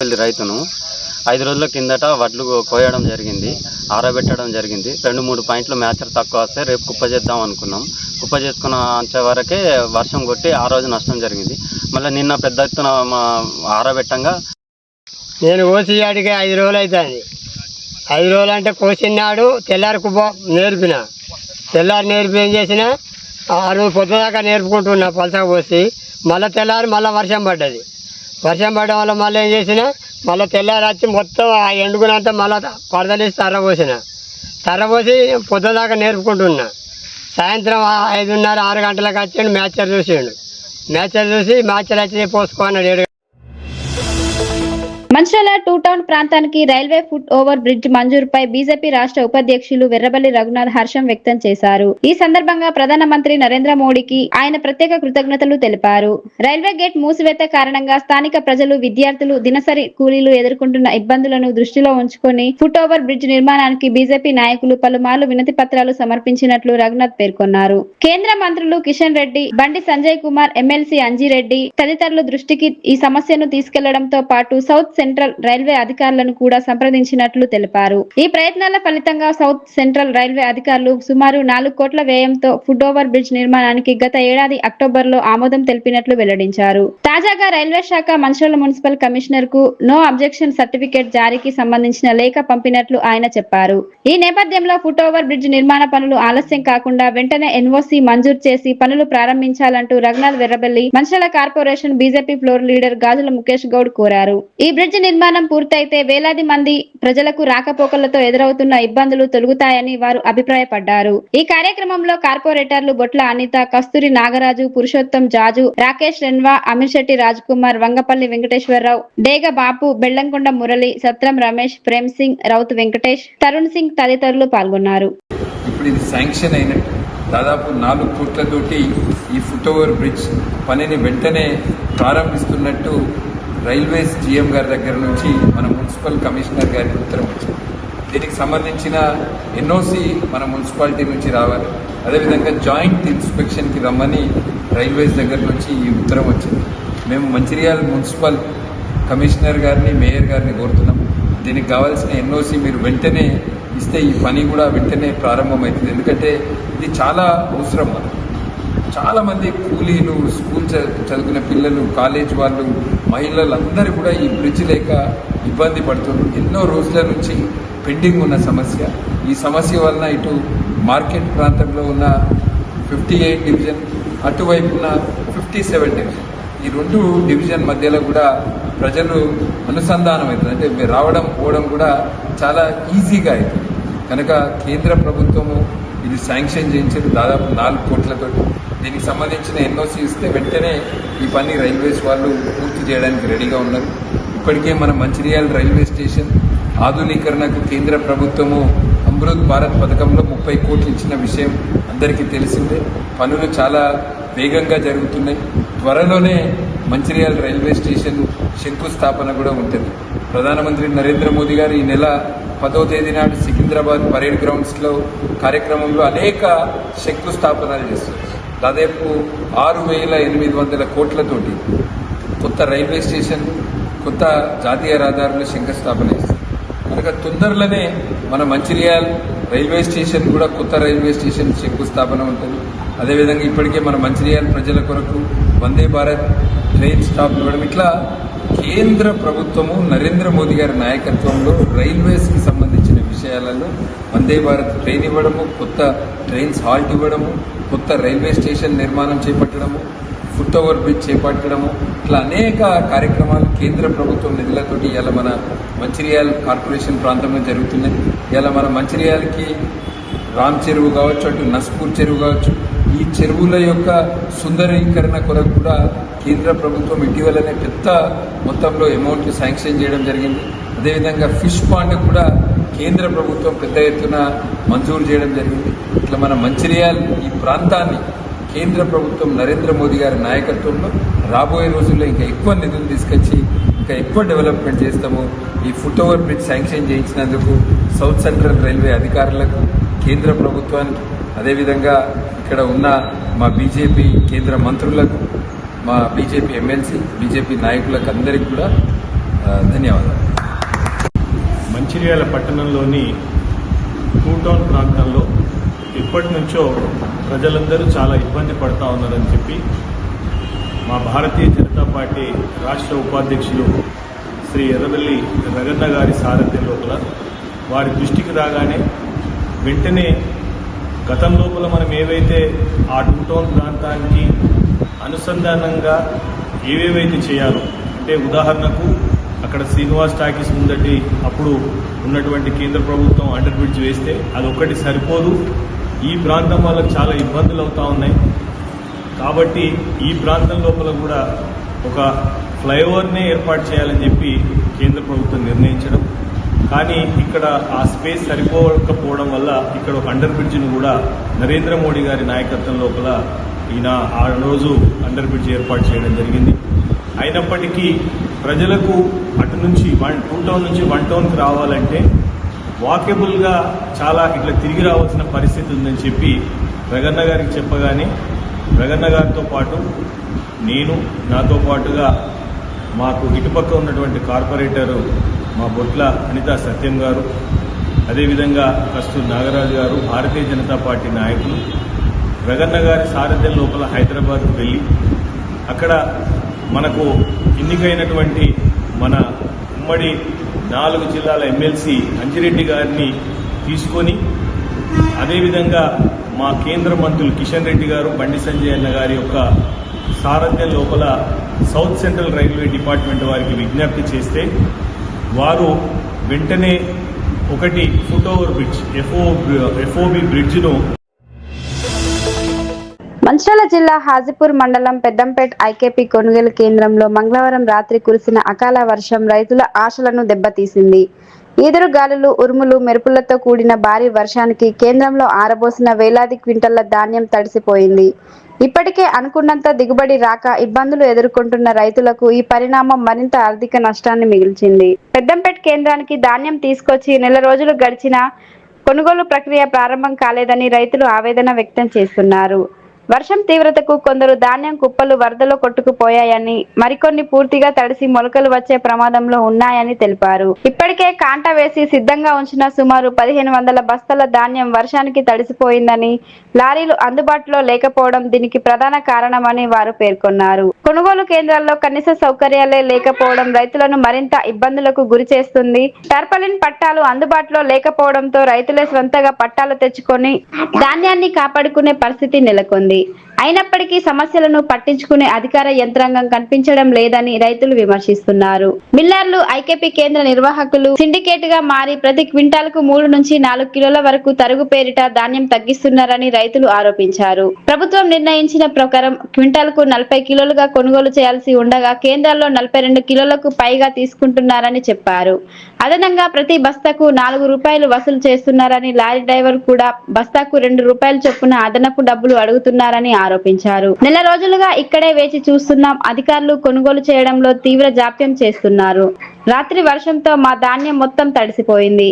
రేగులపల్లి రైతును. 5 రోజుల కిందట వడ్లు కోయడం జరిగింది, ఆరబెట్టడం జరిగింది. 2-3 పాయింట్లు మ్యాచర్ తక్కువ వస్తే రేపు కుప్ప చేద్దాం అనుకున్నాం. కుప్ప చేసుకున్న అంతే వరకే వర్షం కొట్టి ఆ రోజు నష్టం జరిగింది. మళ్ళీ నిన్న పెద్ద ఎత్తున ఆరబెట్టంగా నేను కోసి ఆడికి 5 రోజులు అవుతుంది. 5 రోజులు అంటే కోసినాడు తెల్లారి కుప్ప నేర్పిన. తెల్లారి నేర్పి ఏం చేసిన, ఆ రోజు పొద్దుదాకా నేర్పుకుంటున్నా పలసగా పోసి. మళ్ళీ తెల్లారి మళ్ళీ వర్షం పడ్డది. వర్షం పడడం వల్ల మళ్ళీ ఏం చేసిన, మళ్ళీ తెల్లారి వచ్చి మొత్తం ఆ ఎండుకున్నంతా మళ్ళీ పడదలేసి తర్రపోసి పొద్దుదాకా నేర్పుకుంటున్నా. సాయంత్రం 5:30-6 గంటలకు వచ్చి మ్యాచర్ చూసిండు. మ్యాచర్ చూసి మ్యాచర్ వచ్చి పోసుకోన్నాడు 7. మంచిర్యాల 2 టౌన్ ప్రాంతానికి రైల్వే ఫుట్ ఓవర్ బ్రిడ్జ్ మంజూరుపై బీజేపీ రాష్ట్ర ఉపాధ్యక్షులు వెర్రబల్లి రఘునాథ్ హర్షం వ్యక్తం చేశారు. ఈ సందర్భంగా ప్రధానమంత్రి నరేంద్ర మోడీకి ఆయన ప్రత్యేక కృతజ్ఞతలు తెలిపారు. రైల్వే గేట్ మూసివేత కారణంగా స్థానిక ప్రజలు, విద్యార్థులు, దినసరి కూలీలు ఎదుర్కొంటున్న ఇబ్బందులను దృష్టిలో ఉంచుకొని ఫుట్ ఓవర్ బ్రిడ్జ్ నిర్మాణానికి బీజేపీ నాయకులు పలుమార్లు వినతి పత్రాలు సమర్పించినట్లు రఘునాథ్ పేర్కొన్నారు. కేంద్ర మంత్రులు కిషన్ రెడ్డి, బండి సంజయ్ కుమార్, ఎమ్మెల్సీ అంజిరెడ్డి తదితరుల దృష్టికి ఈ సమస్యను తీసుకెళ్లడంతో పాటు సౌత్ సెంట్రల్ రైల్వే అధికారులను కూడా సంప్రదించినట్లు తెలిపారు. ఈ ప్రయత్నాల ఫలితంగా సౌత్ సెంట్రల్ రైల్వే అధికారులు సుమారు 4 కోట్ల వ్యయంతో ఫుట్ ఓవర్ బ్రిడ్జ్ నిర్మాణానికి గత ఏడాది అక్టోబర్లో ఆమోదం తెలిపినట్లు వెల్లడించారు. తాజాగా రైల్వే శాఖ మంచిర్యాల మున్సిపల్ కమిషనర్ కు నో అబ్జెక్షన్ సర్టిఫికేట్ జారీకి సంబంధించిన లేఖ పంపినట్లు ఆయన చెప్పారు. ఈ నేపథ్యంలో ఫుట్ ఓవర్ బ్రిడ్జ్ నిర్మాణ పనులు ఆలస్యం కాకుండా వెంటనే ఎన్ఓసి మంజూరు చేసి పనులు ప్రారంభించాలంటూ Raghunath Verrabelli Mancherial corporation BJP floor leader Gajula Mukesh Goud కోరారు. ఈ బ్రిడ్జ్ నిర్మాణం పూర్తయితే వేలాది మంది ప్రజలకు రాకపోకలతో ఎదురవుతున్న ఇబ్బందులు తొలగుతాయని వారు అభిప్రాయపడ్డారు. ఈ కార్యక్రమంలో కార్పొరేటర్లు బొట్ల అనిత, కస్తూరి నాగరాజు, పురుషోత్తం జాజు, రాకేష్ రెన్వా, అమీర్శెట్టి రాజ్ కుమార్, వంగపల్లి వెంకటేశ్వరరావు, డేగ బాపు, బెల్లంకొండ మురళి, సత్రం రమేష్, ప్రేమ్ సింగ్, రౌత్ వెంకటేష్, తరుణ్ సింగ్ తదితరులు పాల్గొన్నారు. ఇప్పుడు ఇది శాంక్షన్ అయినట్టు దాదాపు 4 కోట్లతోటి ఈ ఫుట్ ఓవర్ బ్రిడ్జ్ పనిని వెంటనే ప్రారంభిస్తున్నట్టు రైల్వేస్ జీఎం గారి దగ్గర నుంచి మన మున్సిపల్ కమిషనర్ గారికి ఉత్తరం వచ్చింది. దీనికి సంబంధించిన ఎన్ఓసి మన మున్సిపాలిటీ నుంచి రావాలి. అదేవిధంగా జాయింట్ ఇన్స్పెక్షన్కి రమ్మని రైల్వేస్ దగ్గర నుంచి ఈ ఉత్తరం వచ్చింది. మేము మంచిర్యాల మున్సిపల్ కమిషనర్ గారిని, మేయర్ గారిని కోరుతున్నాం. దీనికి కావాల్సిన ఎన్ఓసి మీరు వెంటనే ఇస్తే ఈ పని కూడా వెంటనే ప్రారంభమవుతుంది. ఎందుకంటే ఇది చాలా అవసరం. చాలామంది కూలీలు, స్కూల్ చదువుకునే పిల్లలు, కాలేజ్ వాళ్ళు, మహిళలందరూ కూడా ఈ బ్రిడ్జ్ లేక ఇబ్బంది పడుతున్నారు. ఎన్నో రోజుల నుంచి పెండింగ్ ఉన్న సమస్య. ఈ సమస్య వలన ఇటు మార్కెట్ ప్రాంతంలో ఉన్న 58 డివిజన్, అటువైపున 57 డివిజన్, ఈ 2 డివిజన్ మధ్యలో కూడా ప్రజలు అనుసంధానం అవుతుంది. అంటే రావడం పోవడం కూడా చాలా ఈజీగా అవుతుంది. కనుక కేంద్ర ప్రభుత్వము ఇది శాంక్షన్ చేయించారు దాదాపు 4 కోట్లతో. దీనికి సంబంధించిన ఎన్ఓసి ఇస్తే వెంటనే ఈ పని రైల్వేస్ వాళ్ళు పూర్తి చేయడానికి రెడీగా ఉన్నారు. ఇప్పటికే మన మంచిర్యాల రైల్వే స్టేషన్ ఆధునీకరణకు కేంద్ర ప్రభుత్వము అమృత్ భారత్ పథకంలో 30 కోట్లు ఇచ్చిన విషయం అందరికీ తెలిసిందే. పనులు చాలా వేగంగా జరుగుతున్నాయి. త్వరలోనే మంచిర్యాల రైల్వే స్టేషన్ శంకుస్థాపన కూడా ఉంటుంది. ప్రధానమంత్రి నరేంద్ర మోదీ గారు ఈ నెల 10వ తేదీ నాడు సికింద్రాబాద్ పరేడ్ గ్రౌండ్స్లో కార్యక్రమంలో అనేక శంకుస్థాపనలు చేస్తారు. దాదాపు 6,800 కోట్లతోటి కొత్త రైల్వే స్టేషన్, కొత్త జాతీయ రహదారులు శంకుస్థాపన చేస్తారు. కనుక తొందరలోనే మన మంచిర్యాల రైల్వే స్టేషన్ కూడా కొత్త రైల్వే స్టేషన్ శంకుస్థాపన ఉంటుంది. అదేవిధంగా ఇప్పటికే మన మంచిర్యాల ప్రజల కొరకు వందే భారత్ ట్రైన్ స్టాప్ ఇవ్వడం, ఇట్లా కేంద్ర ప్రభుత్వము నరేంద్ర మోదీ గారి నాయకత్వంలో రైల్వేస్కి సంబంధించిన విషయాలలో వందే భారత్ ట్రైన్ ఇవ్వడము, కొత్త ట్రైన్స్ హాల్ట్ ఇవ్వడము, కొత్త రైల్వే స్టేషన్ నిర్మాణం చేపట్టడము, ఫుట్ ఓవర్ బ్రిడ్జ్ చేపట్టడము, ఇట్లా అనేక కార్యక్రమాలు కేంద్ర ప్రభుత్వం నిధులతోటి ఇలా మన మంచిర్యాల కార్పొరేషన్ ప్రాంతంలో జరుగుతున్నాయి. ఇలా మన మంచిర్యాలకి రామ్ చెరువు కావచ్చు, అటు నస్పూర్ చెరువు కావచ్చు, ఈ చెరువుల యొక్క సుందరీకరణ కొరకు కూడా కేంద్ర ప్రభుత్వం ఇటీవలనే పెద్ద మొత్తంలో అమౌంట్ శాంక్షన్ చేయడం జరిగింది. అదేవిధంగా ఫిష్ పాండ్ కూడా కేంద్ర ప్రభుత్వం పెద్ద ఎత్తున మంజూరు చేయడం జరిగింది. ఇట్లా మన మంచిర్యాల ఈ ప్రాంతాన్ని కేంద్ర ప్రభుత్వం నరేంద్ర మోదీ గారి నాయకత్వంలో రాబోయే రోజుల్లో ఇంకా ఎక్కువ నిధులు తీసుకొచ్చి ఇంకా ఎక్కువ డెవలప్మెంట్ చేస్తాము. ఈ ఫుట్ ఓవర్ బ్రిడ్జ్ శాంక్షన్ చేయించినందుకు సౌత్ సెంట్రల్ రైల్వే అధికారులకు, కేంద్ర ప్రభుత్వానికి, అదేవిధంగా ఇక్కడ ఉన్న మా బీజేపీ కేంద్ర మంత్రులకు, మా బీజేపీ ఎమ్మెల్సీ, బీజేపీ నాయకులకు అందరికీ కూడా ధన్యవాదాలు. మంచిర్యాల పట్టణంలోని టౌన్ ప్రాంతంలో ఇప్పటి నుంచో ప్రజలందరూ చాలా ఇబ్బంది పడుతూ ఉన్నారని చెప్పి మా భారతీయ జనతా పార్టీ రాష్ట్ర ఉపాధ్యక్షులు శ్రీ ఎర్రవెల్లి రగన్న గారి సారథ్యం లోపల వారి దృష్టికి రాగానే వెంటనే గతం లోపల మనం ఏవైతే ఆ టౌన్ ప్రాంతానికి అనుసంధానంగా ఏవేవైతే చేయాలో, అంటే ఉదాహరణకు అక్కడ శ్రీనివాస్ టాకీస్ ముందటి అప్పుడు ఉన్నటువంటి కేంద్ర ప్రభుత్వం అండర్ బ్రిడ్జ్ వేస్తే అదొక్కటి సరిపోదు, ఈ ప్రాంతం వాళ్ళకి చాలా ఇబ్బందులు అవుతూ ఉన్నాయి. కాబట్టి ఈ ప్రాంతం లోపల కూడా ఒక ఫ్లైఓవర్నే ఏర్పాటు చేయాలని చెప్పి కేంద్ర ప్రభుత్వం నిర్ణయించడం, కానీ ఇక్కడ ఆ స్పేస్ సరిపోకపోవడం వల్ల ఇక్కడ ఒక అండర్ బ్రిడ్జ్ను కూడా నరేంద్ర మోడీ గారి నాయకత్వం లోపల ఈయన ఆ రోజు అండర్ బ్రిడ్జ్ ఏర్పాటు చేయడం జరిగింది. అయినప్పటికీ ప్రజలకు అటు నుంచి టౌన్ నుంచి టౌన్కి రావాలంటే వాకేబుల్గా చాలా ఇట్లా తిరిగి రావాల్సిన పరిస్థితి ఉందని చెప్పి రగన్న గారికి చెప్పగానే రగన్న గారితో పాటు నాతో పాటుగా మాకు ఇటుపక్క ఉన్నటువంటి కార్పొరేటరు మా బొట్ల అనితా సత్యం గారు, అదేవిధంగా కస్తూరి నాగరాజు గారు, భారతీయ జనతా పార్టీ నాయకులు రగన్న గారి సారథ్యం లోపల హైదరాబాద్కు వెళ్ళి అక్కడ మనకు ఎన్నికైనటువంటి మన ఉమ్మడి 4 జిల్లాల ఎమ్మెల్సీ అంజిరెడ్డి గారిని తీసుకొని, అదేవిధంగా మా కేంద్ర మంత్రులు కిషన్ రెడ్డి గారు, బండి సంజయ్ అన్న గారి యొక్క సారథ్యం లోపల సౌత్ సెంట్రల్ రైల్వే డిపార్ట్మెంట్ వారికి విజ్ఞప్తి చేస్తే వారు వెంటనే ఒకటి ఫుట్ ఓవర్ బ్రిడ్జ్ ఎఫ్ఓబి బ్రిడ్జ్ను మంచిర్యాల జిల్లా హాజీపూర్ మండలం పెద్దంపేట్ ఐకేపీ కొనుగోలు కేంద్రంలో మంగళవారం రాత్రి కురిసిన అకాల వర్షం రైతుల ఆశలను దెబ్బతీసింది. ఈదురు గాలులు, ఉరుములు, మెరుపులతో కూడిన భారీ వర్షానికి కేంద్రంలో ఆరబోసిన వేలాది క్వింటళ్ల ధాన్యం తడిసిపోయింది. ఇప్పటికే అనుకున్నంత దిగుబడి రాక ఇబ్బందులు ఎదుర్కొంటున్న రైతులకు ఈ పరిణామం మరింత ఆర్థిక నష్టాన్ని మిగిల్చింది. పెద్దంపేట్ కేంద్రానికి ధాన్యం తీసుకొచ్చి నెల రోజులు గడిచినా కొనుగోలు ప్రక్రియ ప్రారంభం కాలేదని రైతులు ఆవేదన వ్యక్తం చేస్తున్నారు. వర్షం తీవ్రతకు కొందరు ధాన్యం కుప్పలు వరదలో కొట్టుకుపోయాయని, మరికొన్ని పూర్తిగా తడిసి మొలకలు వచ్చే ప్రమాదంలో ఉన్నాయని తెలిపారు. ఇప్పటికే కాంట వేసి సిద్ధంగా ఉంచిన సుమారు 1500 బస్తాల ధాన్యం వర్షానికి తడిసిపోయిందని, లారీలు అందుబాటులో లేకపోవడం దీనికి ప్రధాన కారణమని వారు పేర్కొన్నారు. కొనుగోలు కేంద్రాల్లో కనీస సౌకర్యాలే లేకపోవడం రైతులను మరింత ఇబ్బందులకు గురి చేస్తుంది. టర్పలిన్ పట్టాలు అందుబాటులో లేకపోవడంతో రైతులే స్వంతగా పట్టాలు తెచ్చుకొని ధాన్యాన్ని కాపాడుకునే పరిస్థితి నెలకొంది. అయినప్పటికీ సమస్యలను పట్టించుకునే అధికార యంత్రాంగం కనిపించడం లేదని రైతులు విమర్శిస్తున్నారు. మిల్లర్లు, ఐకేపీ కేంద్ర నిర్వాహకులు సిండికేట్ గా మారి ప్రతి క్వింటాల్కు 3 నుంచి 4 కిలోల వరకు తరుగు పేరిట ధాన్యం తగ్గిస్తున్నారని రైతులు ఆరోపించారు. ప్రభుత్వం నిర్ణయించిన ప్రకారం క్వింటాల్కు 40 కిలోలుగా కొనుగోలు చేయాల్సి ఉండగా కేంద్రాల్లో 42 కిలోలకు పైగా తీసుకుంటున్నారని చెప్పారు. అదనంగా ప్రతి బస్తాకు 4 రూపాయలు వసూలు చేస్తున్నారని, లారీ డ్రైవర్ కూడా బస్తాకు 2 రూపాయల చొప్పున అదనపు డబ్బులు అడుగుతున్నారని ఆరోపించారు. నెల రోజులుగా ఇక్కడే వేచి చూస్తున్నాం, అధికారులు కొనుగోలు చేయడంలో తీవ్ర జాప్యం చేస్తున్నారు. రాత్రి వర్షంతో మా ధాన్యం మొత్తం తడిసిపోయింది.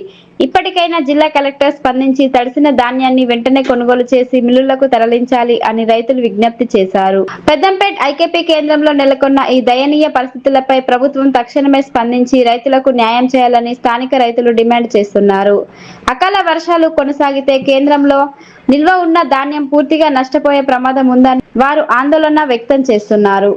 ఇప్పటికైనా జిల్లా కలెక్టర్ స్పందించి తడిసిన ధాన్యాన్ని వెంటనే కొనుగోలు చేసి మిల్లులకు తరలించాలి అని రైతులు విజ్ఞప్తి చేశారు. పెద్దంపేట్ ఐకేపీ కేంద్రంలో నెలకొన్న ఈ దయనీయ పరిస్థితులపై ప్రభుత్వం తక్షణమే స్పందించి రైతులకు న్యాయం చేయాలని స్థానిక రైతులు డిమాండ్ చేస్తున్నారు. అకాల వర్షాలు కొనసాగితే కేంద్రంలో నిల్వ ఉన్న ధాన్యం పూర్తిగా నష్టపోయే ప్రమాదం ఉందని వారు ఆందోళన వ్యక్తం చేస్తున్నారు.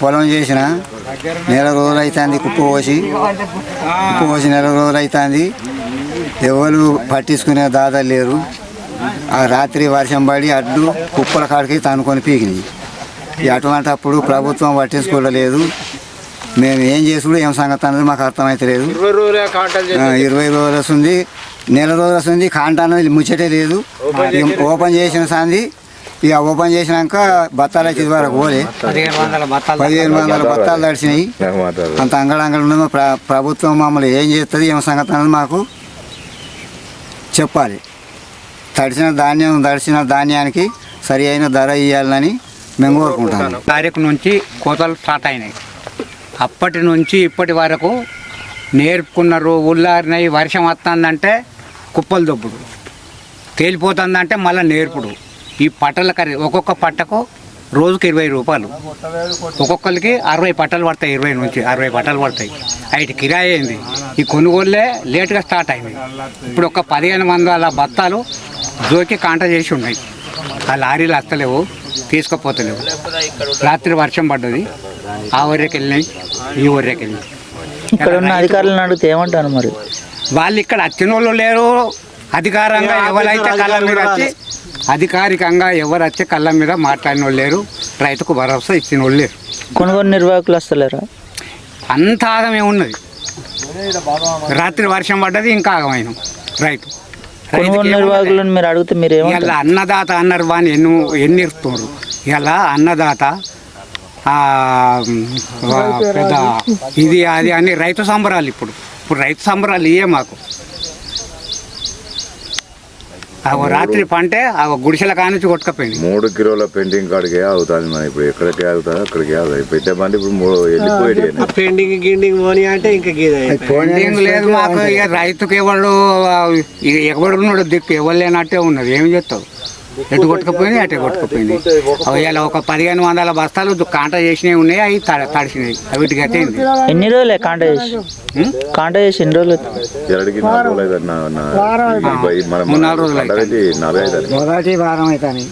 పొలం చేసిన నెల రోజులు అవుతుంది, కుప్ప పోసి నెల రోజులు అవుతుంది. ఎవరు పట్టించుకునే దాదాలు లేరు. ఆ రాత్రి వర్షం పడి అడ్డు కుప్పల కాడికి తనుకొని పీకినాయి. అటువంటి అప్పుడు ప్రభుత్వం పట్టించుకోలేదు. మేము ఏం చేసుడు ఏం సంగతి అనేది మాకు అర్థమవుతలేదు. 20 రోజులు వస్తుంది, నెల రోజులు వస్తుంది, కాంట అనేది ముచ్చటే లేదు. ఓపెన్ చేసిన సంది ఇక ఓపెన్ చేసినాక బత్తాలు వచ్చే వరకు పోలే 1500 బత్తాలు తడిచినాయి. అంత అంగడంగడు ఉన్నదో ప్రభుత్వం మమ్మల్ని ఏం చేస్తుంది ఏం సంగతి అనేది మాకు చెప్పాలి. తడిచిన ధాన్యానికి సరి అయిన ధర ఇవ్వాలని మేము కోరుకుంటాం. తారీఖు నుంచి కోతలు స్టార్ట్ అయినాయి. అప్పటి నుంచి ఇప్పటి వరకు నేర్పుకున్నారు. ఉల్లారినాయి. వర్షం వస్తుందంటే కుప్పలు దొబ్బుడు, తేలిపోతుందంటే మళ్ళీ నేర్పుడు. ఈ పట్టల ఒక్కొక్క పట్టకు రోజుకి 20 రూపాయలు, ఒక్కొక్కరికి 60 పట్టలు పడతాయి. 20 నుంచి 60 పట్టలు పడతాయి. అయితే కిరాయి అయింది. ఈ కొనుగోళ్ళే లేటుగా స్టార్ట్ అయింది. ఇప్పుడు ఒక 1500 బత్తాలు జోకి కాంట చేసి ఉన్నాయి. ఆ లారీలు వస్తలేవు, తీసుకుపోతలేవు. రాత్రి వర్షం పడ్డది, ఆ ఊరికి వెళ్ళినాయి, ఈ ఊరికి వెళ్ళినాయి. ఇక్కడ ఉన్న అధికారులను అడిగితే ఏమంటారు మరి? వాళ్ళు ఇక్కడ వచ్చిన వాళ్ళు లేరు. అధికారంగా ఎవరైతే కళ్ళ మీద వచ్చి అధికారికంగా ఎవరు వచ్చి కళ్ళ మీద మాట్లాడిన వాళ్ళు లేరు. రైతుకు భరోసా ఇచ్చిన వాళ్ళు లేరు. కొనుగోలు నిర్వాహకులు వస్తలేరా? అంత ఆగమే ఉన్నది. రాత్రి వర్షం పడ్డది, ఇంకా ఆగమైన రైతు. కొనుగోలు నిర్వాహకులను మీరు అడిగితే మీరు ఇలా అన్నదాత అన్నారు. వాని ఎన్ని ఇస్తున్నారు ఇలా అన్నదాత పెద్ద ఇది అది అని రైతు సంబరాలు. ఇప్పుడు రైతు సంబరాలు ఇవే మాకు. రాత్రి పంటే ఆ గుడిసెల కానుంచి కొట్టుకపోయింది. 3 కిలోల పెయింటింగ్ కాడికే అవుతుంది. మనం ఇప్పుడు ఎక్కడికి అవుతుంది అక్కడికి అవుతుంది. పెట్టేమంటే ఇప్పుడు పెయింటింగ్ పోనీ అంటే ఇంకా పెయింటింగ్ లేదు మాకు. ఇక రైతుకి ఎవడున్నాడు దిక్కు ఎవరు లేనట్టే ఉన్నది. ఏమి చేస్తావు? ఎటు కొట్టుకుపోయింది, అటే కొట్టుకుపోయింది. ఇలా ఒక 1500 బస్తాలు కాంట చేసినవి ఉన్నాయి. అవి తడిసినాయి. వీటికి అయితే ఎన్ని రోజులే కాంట చేసి ఎన్ని రోజులు? 3-4 రోజులు మొదటి వారం అవుతాయి.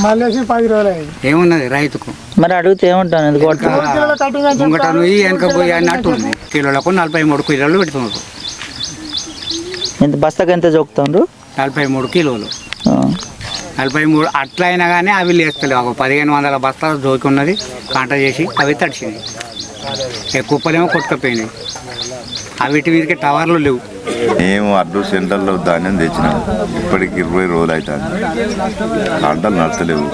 మళ్ళీ 10 రోజులు ఏమున్నది రైతుకు. మరి అడిగితే ఏమంటాను? ముంగటను వెనక పోయి అన్నట్టు ఉంది. కిలోలకు 43 కిలోలు పెడుతున్నారు. ఎంత బస్తాకి ఎంత చొక్కుతుండ్రు? 43 కిలోలు. 43 అట్లా అయినా కానీ అవి లేస్తలేవు. 1500 బస్తాలు జోకి ఉన్నది, కాంట చేసి అవి తడిసినాయి. కుప్పలేమో కొట్టుకుపోయినాయి. వీటి మీదకి టవర్లు లేవు. మేము అడ్డు సెంటర్లో ధాన్యం తెచ్చినాం. ఇప్పటికి 20 రోజులు అవుతుంది. కాంటలు నడతలేవు,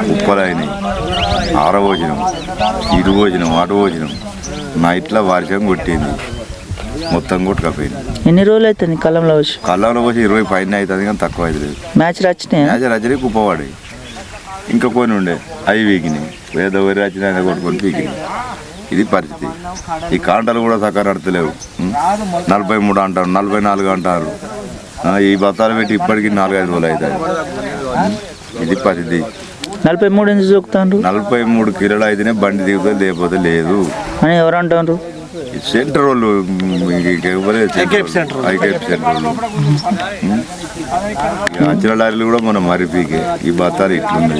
కుప్పలు అయినాయి. ఆరభోజనం, ఇటు భోజనం, అటు భోజనం. నైట్లో వర్షం కొట్టింది, మొత్తం కొట్టుకపోయింది. ఎన్ని రోజులు అవుతుంది కళ్ళంలో వచ్చి? 20 పైన అవుతుంది, కానీ తక్కువ అవుతుంది. మ్యాచ్ వచ్చినాయి, కుప్పవాడి ఇంకా కొన్ని ఉండే అవి వీకినాయి. ఏదో వరి వచ్చినా కొట్టుకొని పీకినాయి. ఇది పరిస్థితి. ఈ కాంటలు కూడా చక్కగా నడతలేవు. 43 అంటారు, 44 అంటారు. ఈ బత్తాలు పెట్టి ఇప్పటికీ 4-5 రోజులు అవుతాయి. ఇది పరిస్థితి. 43 ఎందుకు చూపుతాను? 43 కిలోలు అయితేనే బండి దిగుతుంది, లేకపోతే లేదు అని ఎవరు అంటారు? సెంటర్ వాళ్ళు, ఐకేపీ సెంటర్ వాళ్ళు. అంచనా లారీలు కూడా మన మరిపీకే. ఈ బత్తాలు ఇట్లుంది,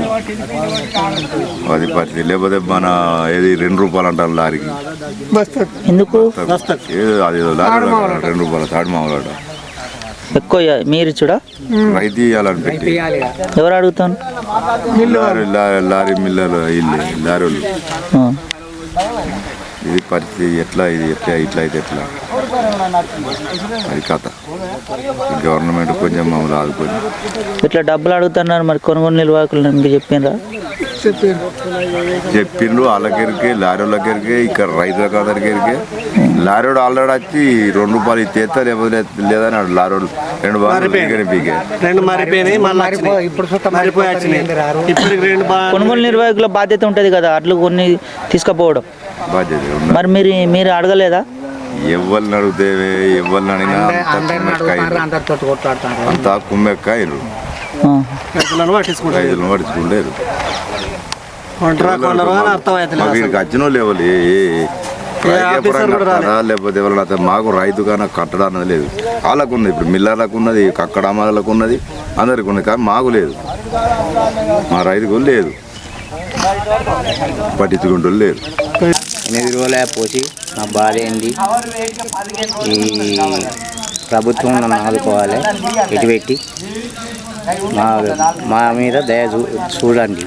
అది పరిస్థితి. లేకపోతే మన ఏది 2 రూపాయలు అంటారు లారీకి. ఎందుకు? అది లారీ 2 రూపాయలు తాడు మామూలు ఎక్కువ మీరు చూడ రైతు ఇవ్వాలని పెట్టి. ఎవరు అడుగుతాను? లారీ మిల్లలు ఇల్లు లారీలు. ఇది పరిస్థితి. ఇట్లా అయితే ఎట్లా? అది కథ. గవర్నమెంట్ కొంచెం మమ్మల్ని ఆదుకొని ఇట్లా డబ్బులు అడుగుతున్నారు. మరి కొనుగోలు నిర్వాహకులు చెప్పిండ్రా? చెప్పిండ్రు. వాళ్ళకెరికే, లారీ వాళ్ళకెరికే, ఇక్కడ రైతులకు అందరికెరికే. లారీడు ఆల్రెడీ వచ్చి 2 రూపాయలు ఇచ్చేస్తా, లేకపోతే లేదని లారీడు 2 బాగా పీకే. కొనుగోలు నిర్వాహకుల బాధ్యత ఉంటుంది కదా, అట్లు కొన్ని తీసుకుపోవడం బాధ్యత. మరి మీరు అడగలేదా? ఎవరిని అడిగితే ఎవరిని అడిగినా అంతా కుమ్మెక్కాయలు. రైతులను పట్టించుకోలేరు. వీడికి వచ్చిన వాళ్ళు ఎవరు లేకపోతే ఎవరైనా మాకు రైతు కానీ కట్టడం అన్నది లేదు. వాళ్ళకు ఉన్నది, ఇప్పుడు మిల్లర్లకు ఉన్నది, కక్కడామాలకు ఉన్నది, అందరికి ఉన్నది. కానీ మాకు లేదు, మా రైతుకు లేదు. పట్టించుకుంటూ లేరు. 8 రోజులే పోసి నా బాధ ఏంది, ఈ ప్రభుత్వం నన్ను ఆదుకోవాలి, ఎటు పెట్టి మా మీద దయ చూడండి.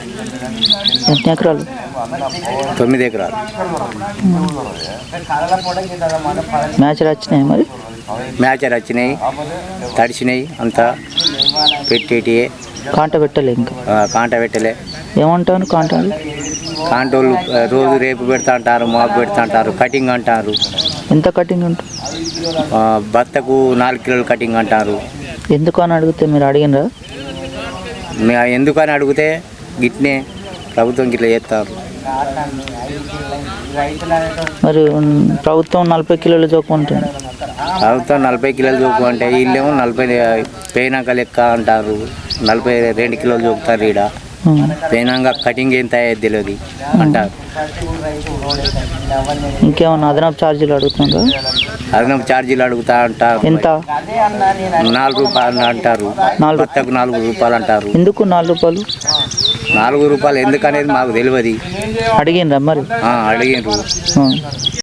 ఎన్ని ఎకరాలు? 9 ఎకరాలు. మ్యాచ్ వచ్చినాయి మరి? మ్యాచర్ వచ్చినాయి, తడిచినాయి, అంతా పెట్టేటియే. కాంట పెట్టలే ఇంకా? కాంట పెట్టలే. ఏమంటాను కాంటాలు? కాంటోళ్ళు రోజు రేపు పెడతా అంటారు, మాకు పెడతా అంటారు, కటింగ్ అంటారు. ఎంత కటింగ్ ఉంటుంది? బత్తకు 4 కిలోలు కటింగ్ అంటారు. ఎందుకు అని అడిగితే మీరు అడిగినరా? ఎందుకని అడిగితే గిట్నే ప్రభుత్వం గిట్లా చేస్తారు. మరి ప్రభుత్వం 40 కిలోల జోకు ఉంటుంది. ప్రభుత్వం 40 కిలోలు జోకు అంటే వీళ్ళేమో 40 పేనాక లెక్క అంటారు, 42 కిలోలు జోకుతారు. ఈడ పేనాక కటింగ్ ఎంత అయ్యేది తెలియదు అంటారు. ఇంకేమన్నా అదనపు ఛార్జీలు అడుగుతుందా? అదనపు ఛార్జీలు అడుగుతా అంటారు. ఎంత? 4 రూపాయలు అంటారు. బత్తకు 4 రూపాయలు అంటారు. ఎందుకు 4 రూపాయలు? 4 రూపాయలు ఎందుకనేది మాకు తెలియదు. అడిగినరా మరి? అడిగినరు.